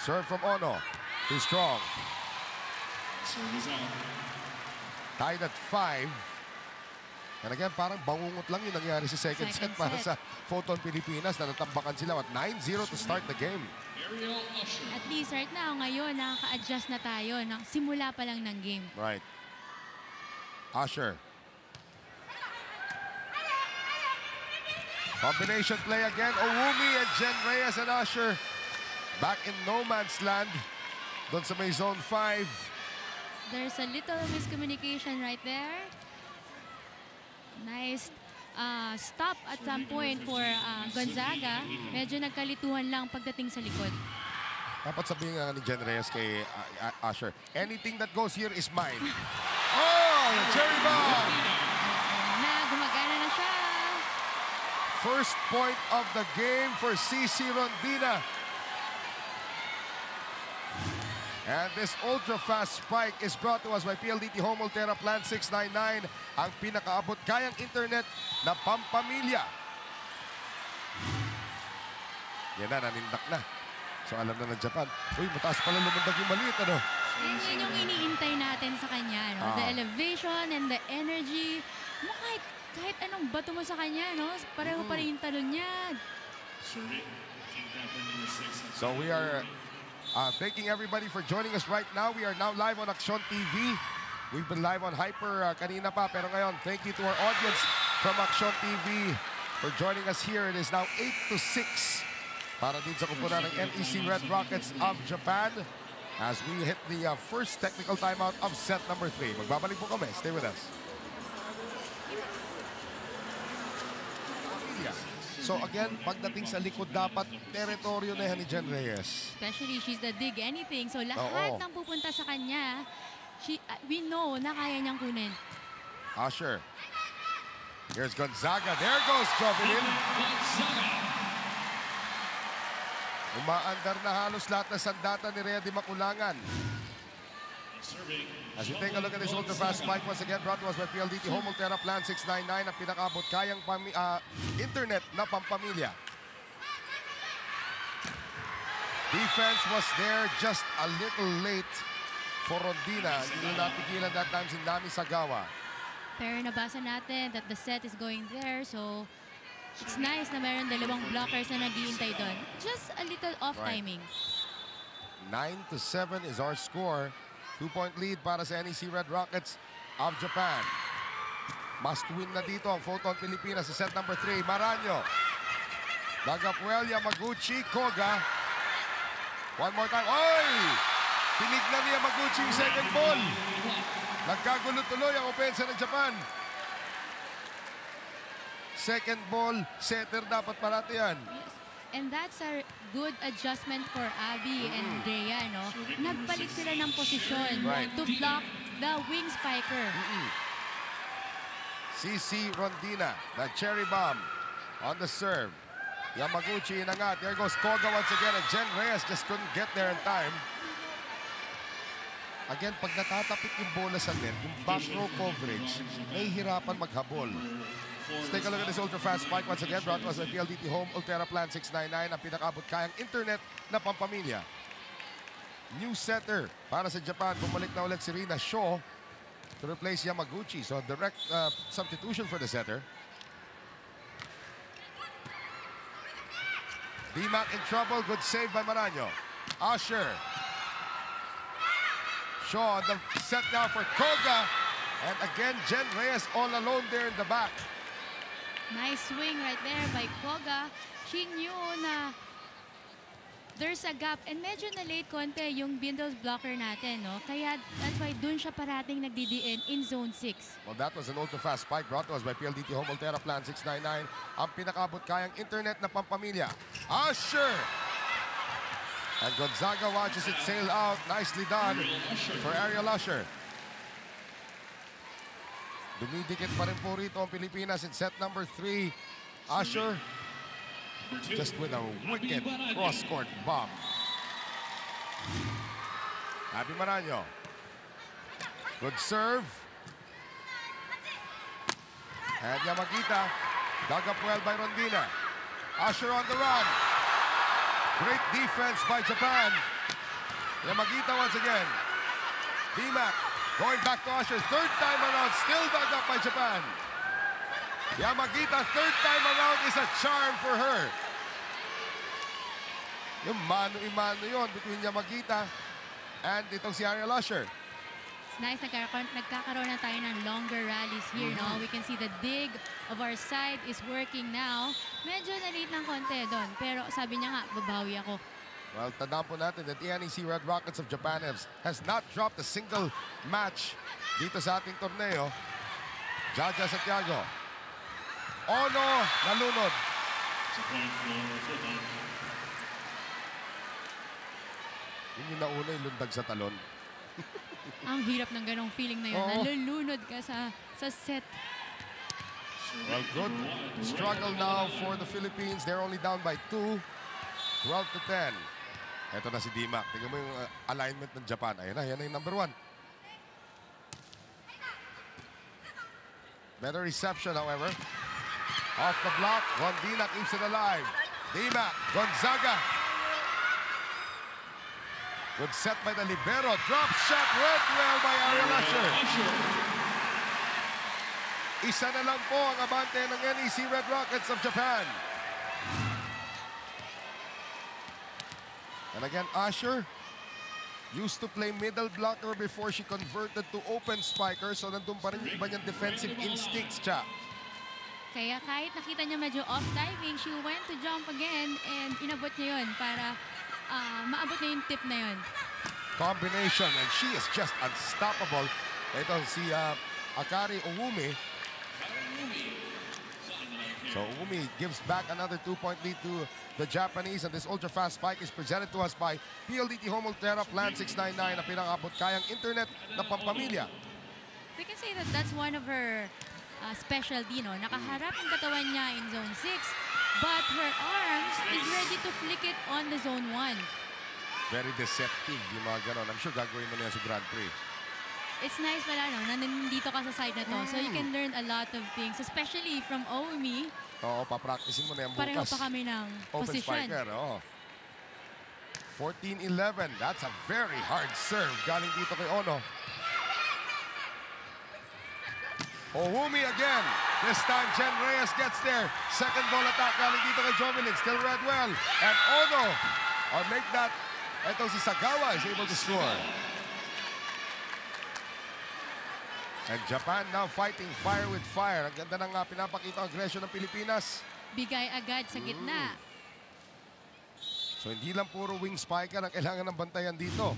Serve from Ono. Too strong. Tied at 5. And again, parang bangungot lang yung nangyari sa second set para sa Photon Pilipinas na natambakan sila at 9-0 to start the game. At least right now, ngayon, nakaka-adjust na tayo ng simula pa lang ng game. Right. Usher. Combination play again. Owumi and Jen Reyes and Usher back in no man's land. Doon sa may zone 5. There's a little miscommunication right there. Nice stop at some point for Gonzaga. Medyo nagkalituhan lang pagdating sa likod. Dapat sabihin nga ni Jen Reyes kay Usher, anything that goes here is mine. Oh, cherry bomb! Gumagana na siya. First point of the game for CC Rondina. And this ultra-fast spike is brought to us by PLDT Home Ultera Plan 699, ang pinakaabot kayang internet na pampamilya. Yan na, nanindak na. So alam na ng Japan, uy, mataas pala lumundag yung maliit, ano? Yun yung iniintay natin sa kanya, no? The elevation and the energy. No, kahit anong bato mo sa kanya, no? Pareho pa rin yung talon niya. So we are thanking everybody for joining us right now. We are now live on Action TV. We've been live on Hyper kanina pa, pero ngayon, thank you to our audience from Action TV for joining us here. It is now 8-6 para din sa kupunan ng NEC Red Rockets of Japan as we hit the first technical timeout of set number 3. Magbabalik po kami. Stay with us. So again, pagdating sa likod, dapat teritoryo na yan ni Jen Reyes. Especially, she's the dig anything. So lahat ng pupunta sa kanya, we know na kaya niyang kunin. Usher. Here's Gonzaga. There goes Jovelyn. Umaandar na halos lahat na sandata ni Rhea Dimac Ulangan. As you take a look at this ultra-fast spike, once again brought to us by PLDT Home Ultera Plan 699, ang pinakaabot kayang internet na pampamilya. Defense was there, just a little late for Rondina. Hindi na napigilan that time si Nami Sagawa. Pero nabasa natin that the set is going there, so it's nice na meron dalawang blockers na naghihintay doon. Just a little off timing. 9-7 is our score. 2-point lead para sa NEC Red Rockets of Japan. Must win na dito ang Photon Pilipinas sa set number 3. Maranyo. Dagapuel, Yamaguchi, Koga. One more time. Oy! Tinignan ni Yamaguchi yung second ball. Nagkagulo tuloy ang opensa ng Japan. Second ball, setter dapat parati yan. Yes. And that's a good adjustment for Abby and Drea, no? Nagpalit sila ng posisyon to block the wing spiker. CC Rondina, the cherry bomb. On the serve. Yamaguchi inangat. There goes Koga once again. And Jen Reyes just couldn't get there in time. Again, pag natatapik yung bola sa net, yung back row coverage, nahihirapan maghabol. Let's take a look at this ultra-fast spike once again. Brought to us by PLDT Home, Ultera Plan 699, ang pinakabot kayang internet na pampamilya. New setter para sa Japan. Bumalik na ulit si Rina Shaw to replace Yamaguchi. So direct substitution for the setter. D-Mac in trouble. Good save by Maraño. Usher. Shaw on the set now for Koga. And again, Jen Reyes all alone there in the back. Nice swing right there by Koga. She knew na there's a gap. And medyo na-late konti yung Bindle's blocker natin, no? Kaya that's why dun siya parating nagdidiin in zone 6. Well, that was an ultra-fast spike brought to us by PLDT Home Ultera Plan 699. Ang pinakabot kayang internet na pampamilya. Usher! And Gonzaga watches it sail out. Nicely done for Ariel Usher. Dumidikit pa rin po rito ang Pilipinas in set number 3. Usher just with a wicked cross-court bomb. Abby Maraño. Good serve. And Yamagita dug up well by Rondina. Usher on the run. Great defense by Japan. Yamagita once again. D-Mac going back to Usher. Third time around, still dug up by Japan. Yamagita, third time around is a charm for her. Yung mano-imano yun between Yamagita and itong si Ariel Usher. It's nice nagkakaroon na tayo ng longer rallies here, no? We can see the dig of our side is working now. Medyo na-late ng konti doon, pero sabi niya nga, babawi ako. Well, tandaan po natin that the NEC Red Rockets of Japan has not dropped a single match dito sa ating torneo. Jaja Santiago. Ono, nalunod. Yun yung nauna yung lundag sa talon. Ang hirap ng ganong feeling na yun. Oo. Nalulunod ka sa set. Well, good struggle now for the Philippines. They're only down by 2. 12 to 10. Ito na si D-Mac. Tingnan mo yung alignment ng Japan. Ayan na yung number 1. Better reception, however. Off the block, Rondina keeps it alive. D-Mac, Gonzaga. Good set by the libero. Drop shot, read well by Ariel Usher. Isa na lang po ang abante ng NEC Red Rockets of Japan. And again, Usher used to play middle blocker before she converted to open spiker. So nandun pa rin yung iba niyang defensive instincts, Cha. Kaya kahit nakita niya medyo off timing, she went to jump again and inabot niya yun para maabot niya yung tip na yun. Combination, and she is just unstoppable. Ito si Akari Owumi. So Owumi gives back another 2-point lead to the Japanese, and this ultra-fast spike is presented to us by PLDT Home Ultera Plan 699, na pinakabot kayang internet na pampamilya. We can say that that's one of her specialty, no? Nakaharap ang katawan niya in zone 6, but her arms is ready to flick it on the zone 1. Very deceptive yung mga ganon. I'm sure gagawin mo na yan sa Grand Prix. It's nice pala, no? Na nandito ka sa side na to. So you can learn a lot of things, especially from Owumi. Oo, papracticein mo na yan bukas. Pareho pa kami ng Open position. spiker, oo. 14-11. That's a very hard serve. Galing dito kay Ono. Owumi again. This time, Jen Reyes gets there. Second ball attack galing dito kay Jovelyn. Still read well. And Ono, or make that, ito si Sagawa is able to score. And Japan now fighting fire with fire. Ang ganda ng pinapakita ang agresyon ng Pilipinas. Bigay agad sa gitna. So hindi lang puro wing spiker ang kailangan ng bantayan dito.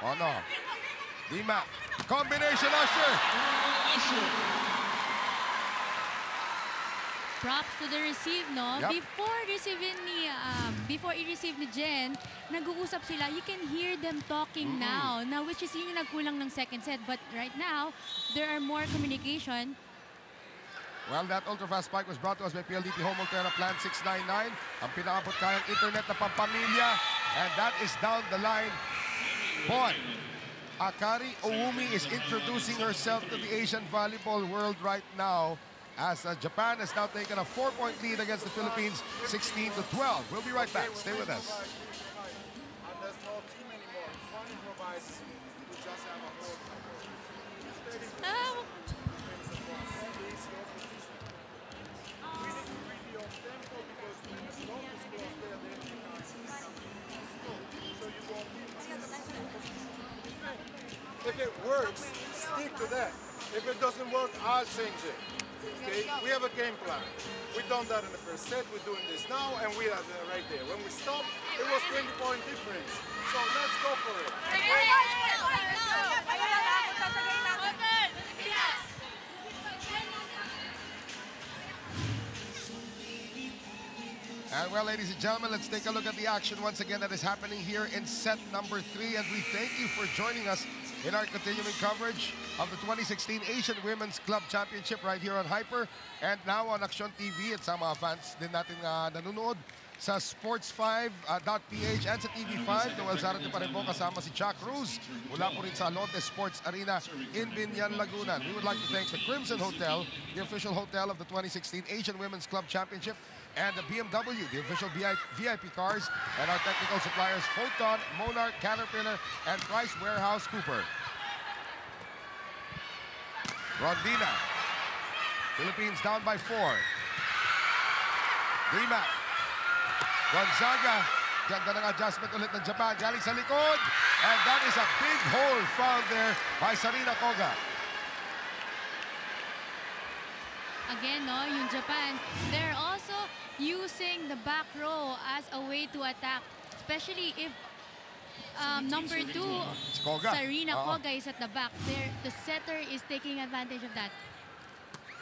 Ono. D-Mac. Combination Usher. Props to the receive, no? Yep. Before i-receive ni Jen, nag-uusap sila. You can hear them talking now, which is yun yung nagkulang ng second set. But right now, there are more communication. Well, that ultra-fast spike was brought to us by PLDT Home Ultra Plan 699. Ang pinakabot kayang internet na pampamilya. And that is down the line. Boy, Akari Owumi is introducing herself to the Asian volleyball world right now as Japan has now taken a 4-point lead against the Philippines, 16-12. We'll be right back. Stay with us. And there's no team anymore. One improvise. We just have a whole. If it works, stick to that. If it doesn't work, I'll change it. Okay? We have a game plan. We've done that in the first set. We're doing this now, and we are right there. When we stopped, it was 20-point difference. So let's go for it. And well, ladies and gentlemen, let's take a look at the action once again that is happening here in set number 3. And we thank you for joining us in our continuing coverage of the 2016 Asian Women's Club Championship right here on Hyper and now on Action TV at sa mga fans din natin nanonood sa sports5.ph and sa TV5. Noel Zarate pa rin po kasama si Chuck Cruz mula po rin sa Lotte Sports Arena in Binyan, Laguna. We would like to thank the Crimson Hotel, the official hotel of the 2016 Asian Women's Club Championship, and the BMW, the official VIP cars, and our technical suppliers, Photon, Monarch, Caterpillar, and Price Warehouse Cooper. Rondina. Philippines down by 4. Rimac. Gonzaga. Ganda ng adjustment ulit ng Japan. Galing sa likod. And that is a big hole found there by Sarina Koga. Again, no, yung Japan, they're also using the back row as a way to attack, especially if number 2, Koga. Sarina Koga, is at the back. The setter is taking advantage of that.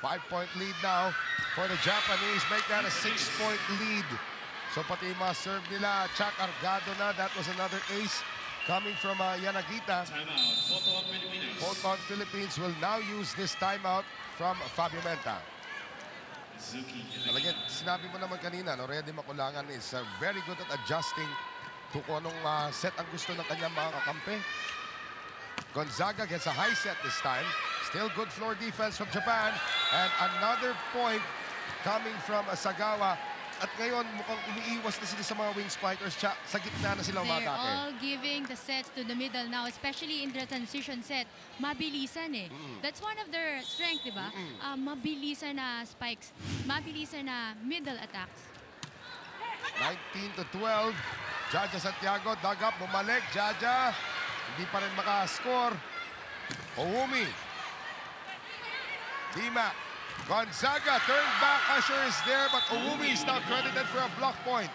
5-point lead now for the Japanese. Make that a 6-point lead. So pati yung mga serve nila, Chuck Argado na. That was another ace coming from Yanagita. Photon Philippines will now use this timeout from Fabio Menta. Well, again, sinabi mo naman kanina, no, Reddy Maculangan is very good at adjusting to kung anong set ang gusto ng kanyang mga kakampi. Gonzaga gets a high set this time. Still good floor defense from Japan. And another point coming from Sagawa. At ngayon, mukhang umiiwas na sila sa mga wing spikers. Sa gitna na sila They're umatake. all giving the sets to the middle now, especially in the transition set. Mabilisan eh. That's one of their strength, di ba? Mabilisan na spikes. Mabilisan na middle attacks. 19-12. Jaja Santiago, dug up, bumalik. Jaja, hindi pa rin makascore. Owumi. Dima. Gonzaga turned back. Usher is there, but Owumi is now credited for a block point.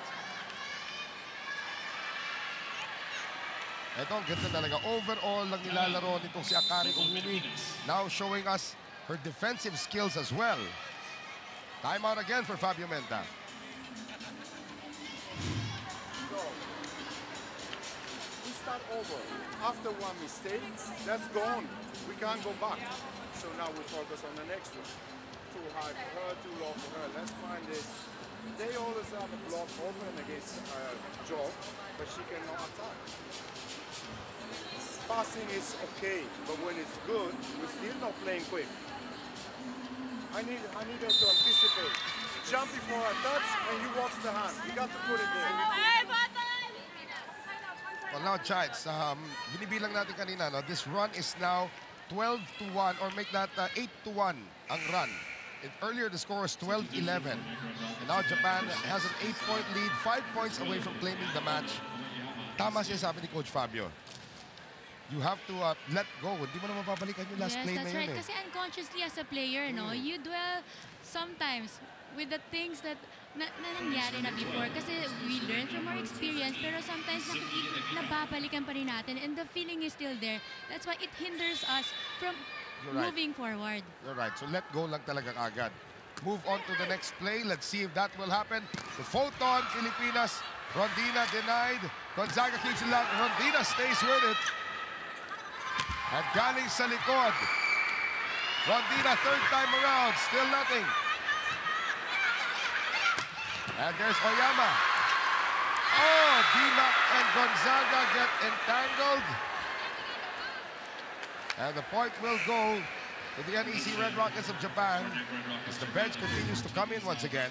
Ito, ang ganda talaga. Overall, lang nilalaro nitong si Akari Owumi. Now showing us her defensive skills as well. Timeout again for Fabio Menta. We start over. After one mistake, that's gone. We can't go back. So now we focus on the next one. Too high for her, too low for her. Let's find it. They always have a block open against Job, but she cannot attack. Passing is okay, but when it's good, we're still not playing quick. I need her to anticipate. Jump before a touch, and you watch the hand. You got to put it there. Well, now, Giants, binibilang natin kanina, no? This run is now 12-1, or make that 8-1 ang run. Earlier, the score was 12-11. And now Japan has an 8-point lead, 5 points away from claiming the match. Tama siya sabi ni Coach Fabio. You have to let go. Hindi mo na mapapalikan yung last play na Yes, that's yun. right. Kasi unconsciously as a player, no, you dwell sometimes with the things that nangyari na before. Kasi we learn from our experience, pero sometimes nababalikan pa rin natin and the feeling is still there. That's why it hinders us from moving forward. You're right. So let go lang talaga agad. Move on to the next play. Let's see if that will happen. The Photon, Filipinas. Rondina denied. Gonzaga keeps it long. Rondina stays with it. At galing sa likod. Rondina, third time around, still nothing. And there's Oyama. Oh, Dimac and Gonzaga get entangled. And the point will go to the NEC Red Rockets of Japan as the bench continues to come in once again.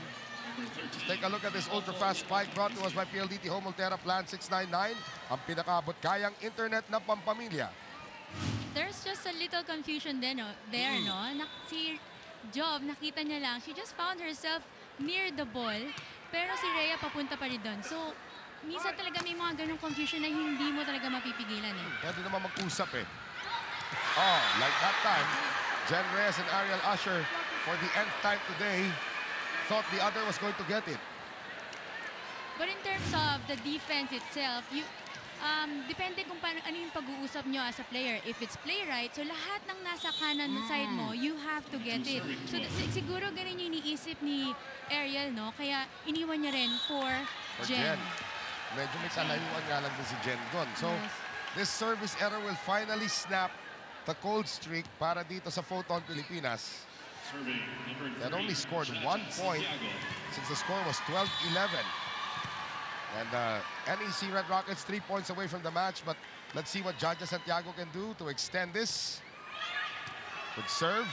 Take a look at this ultra-fast spike brought to us by PLDT Home Ultera Plan 699, ang pinakaabot kayang internet na pampamilya. There's just a little confusion there, no? Si Jov, nakita niya lang, she just found herself near the ball, pero si Rhea papunta pa rin doon. So, minsan talaga may mga ganong confusion na hindi mo talaga mapipigilan eh. Pwede naman mag-usap eh. Oh, like that time, Jen Reyes and Ariel Usher, for the nth time today, thought the other was going to get it. But in terms of the defense itself, depende kung paano, ano yung pag-uusap nyo as a player. If it's play right, so lahat ng nasa kanan na side mo, you have to get it. So siguro ganun yung iniisip ni Ariel, no? Kaya iniwan niya rin for Jen. Medyo may kalayuan nga lang din si Jen doon. So, this service error will finally snap the cold streak para dito sa Photon Pilipinas. That only scored 1 point since the score was 12-11. And NEC Red Rockets 3 points away from the match, but let's see what Jaja Santiago can do to extend this. Good serve.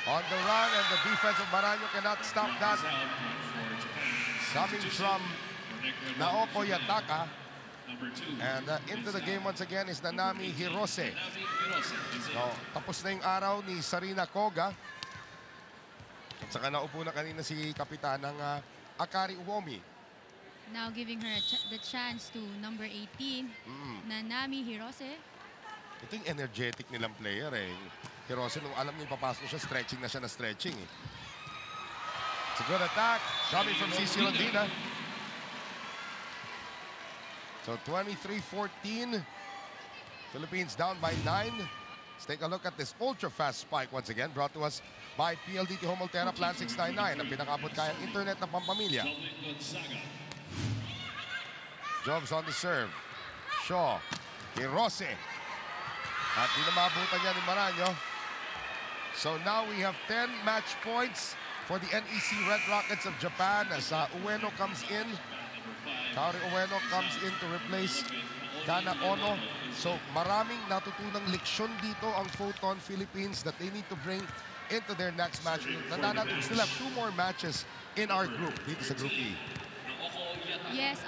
On the run, and the defense of Maraño cannot stop that. Coming from Naoko Yataka. And into the game once again is Nanami Hirose. So, tapos na yung araw ni Sarina Koga. At saka naupo na kanina si kapitan ng Akari Uomi. Now giving her the chance to number 18, Nanami Hirose. Ito yung energetic nilang player eh. Hirose, nung alam niya papasok siya, stretching na siya na stretching eh. It's a good attack coming from CC Rondina. So 23-14, Philippines down by 9. Let's take a look at this ultra-fast spike once again, brought to us by PLDT Home Ultera Plan 699, ang pinakabot kayang internet na pampamilya. Jobs on the serve. Shaw, Hirose. At di na maabutan niya ni Maraño. So now we have 10 match points for the NEC Red Rockets of Japan as Ueno comes in. Kaori Ueno comes in to replace Kana Ono. So maraming natutunang leksyon dito ang Photon Philippines that they need to bring into their next match. Tandaan natin, we still have 2 more matches in our group, dito sa Group E. Yes,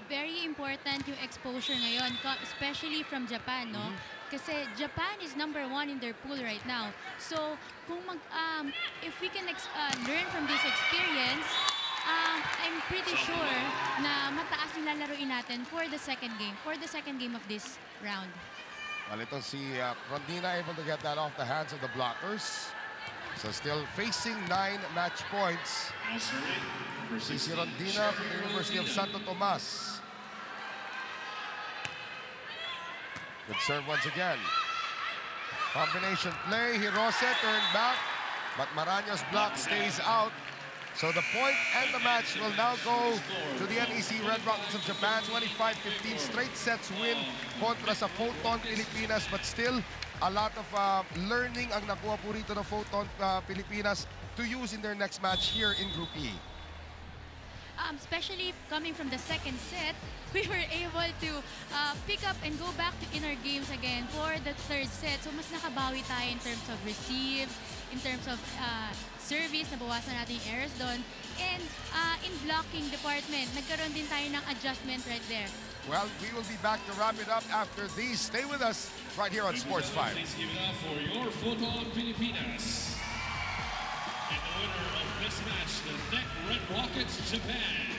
very important yung exposure ngayon, especially from Japan, no? Kasi Japan is number 1 in their pool right now. So kung if we can learn from this experience, I'm pretty sure na mataas yung lalaruin natin for the second game of this round. Well, ito si Rondina able to get that off the hands of the blockers. So still facing 9 match points. Si Rondina from the University of Santo Tomas. Good serve once again. Combination play. Hirose turned back, but Maraño's block stays out. So the point and the match will now go to the NEC Red Rockets of Japan. 25-15 straight sets win kontra sa Photon Pilipinas. But still, a lot of learning ang nakuha po rito ng Photon Pilipinas to use in their next match here in Group E. Especially coming from the second set, we were able to pick up and go back in our games again for the third set. So mas nakabawi tayo in terms of receive, in terms of service, nabawasan natin yung errors doon. And in blocking department, nagkaroon din tayo ng adjustment right there. Well, we will be back to wrap it up after these. Stay with us right here on Sports 5. Please give it up for your Photon Pilipinas. And the winner of this match, the NEC Red Rockets Japan.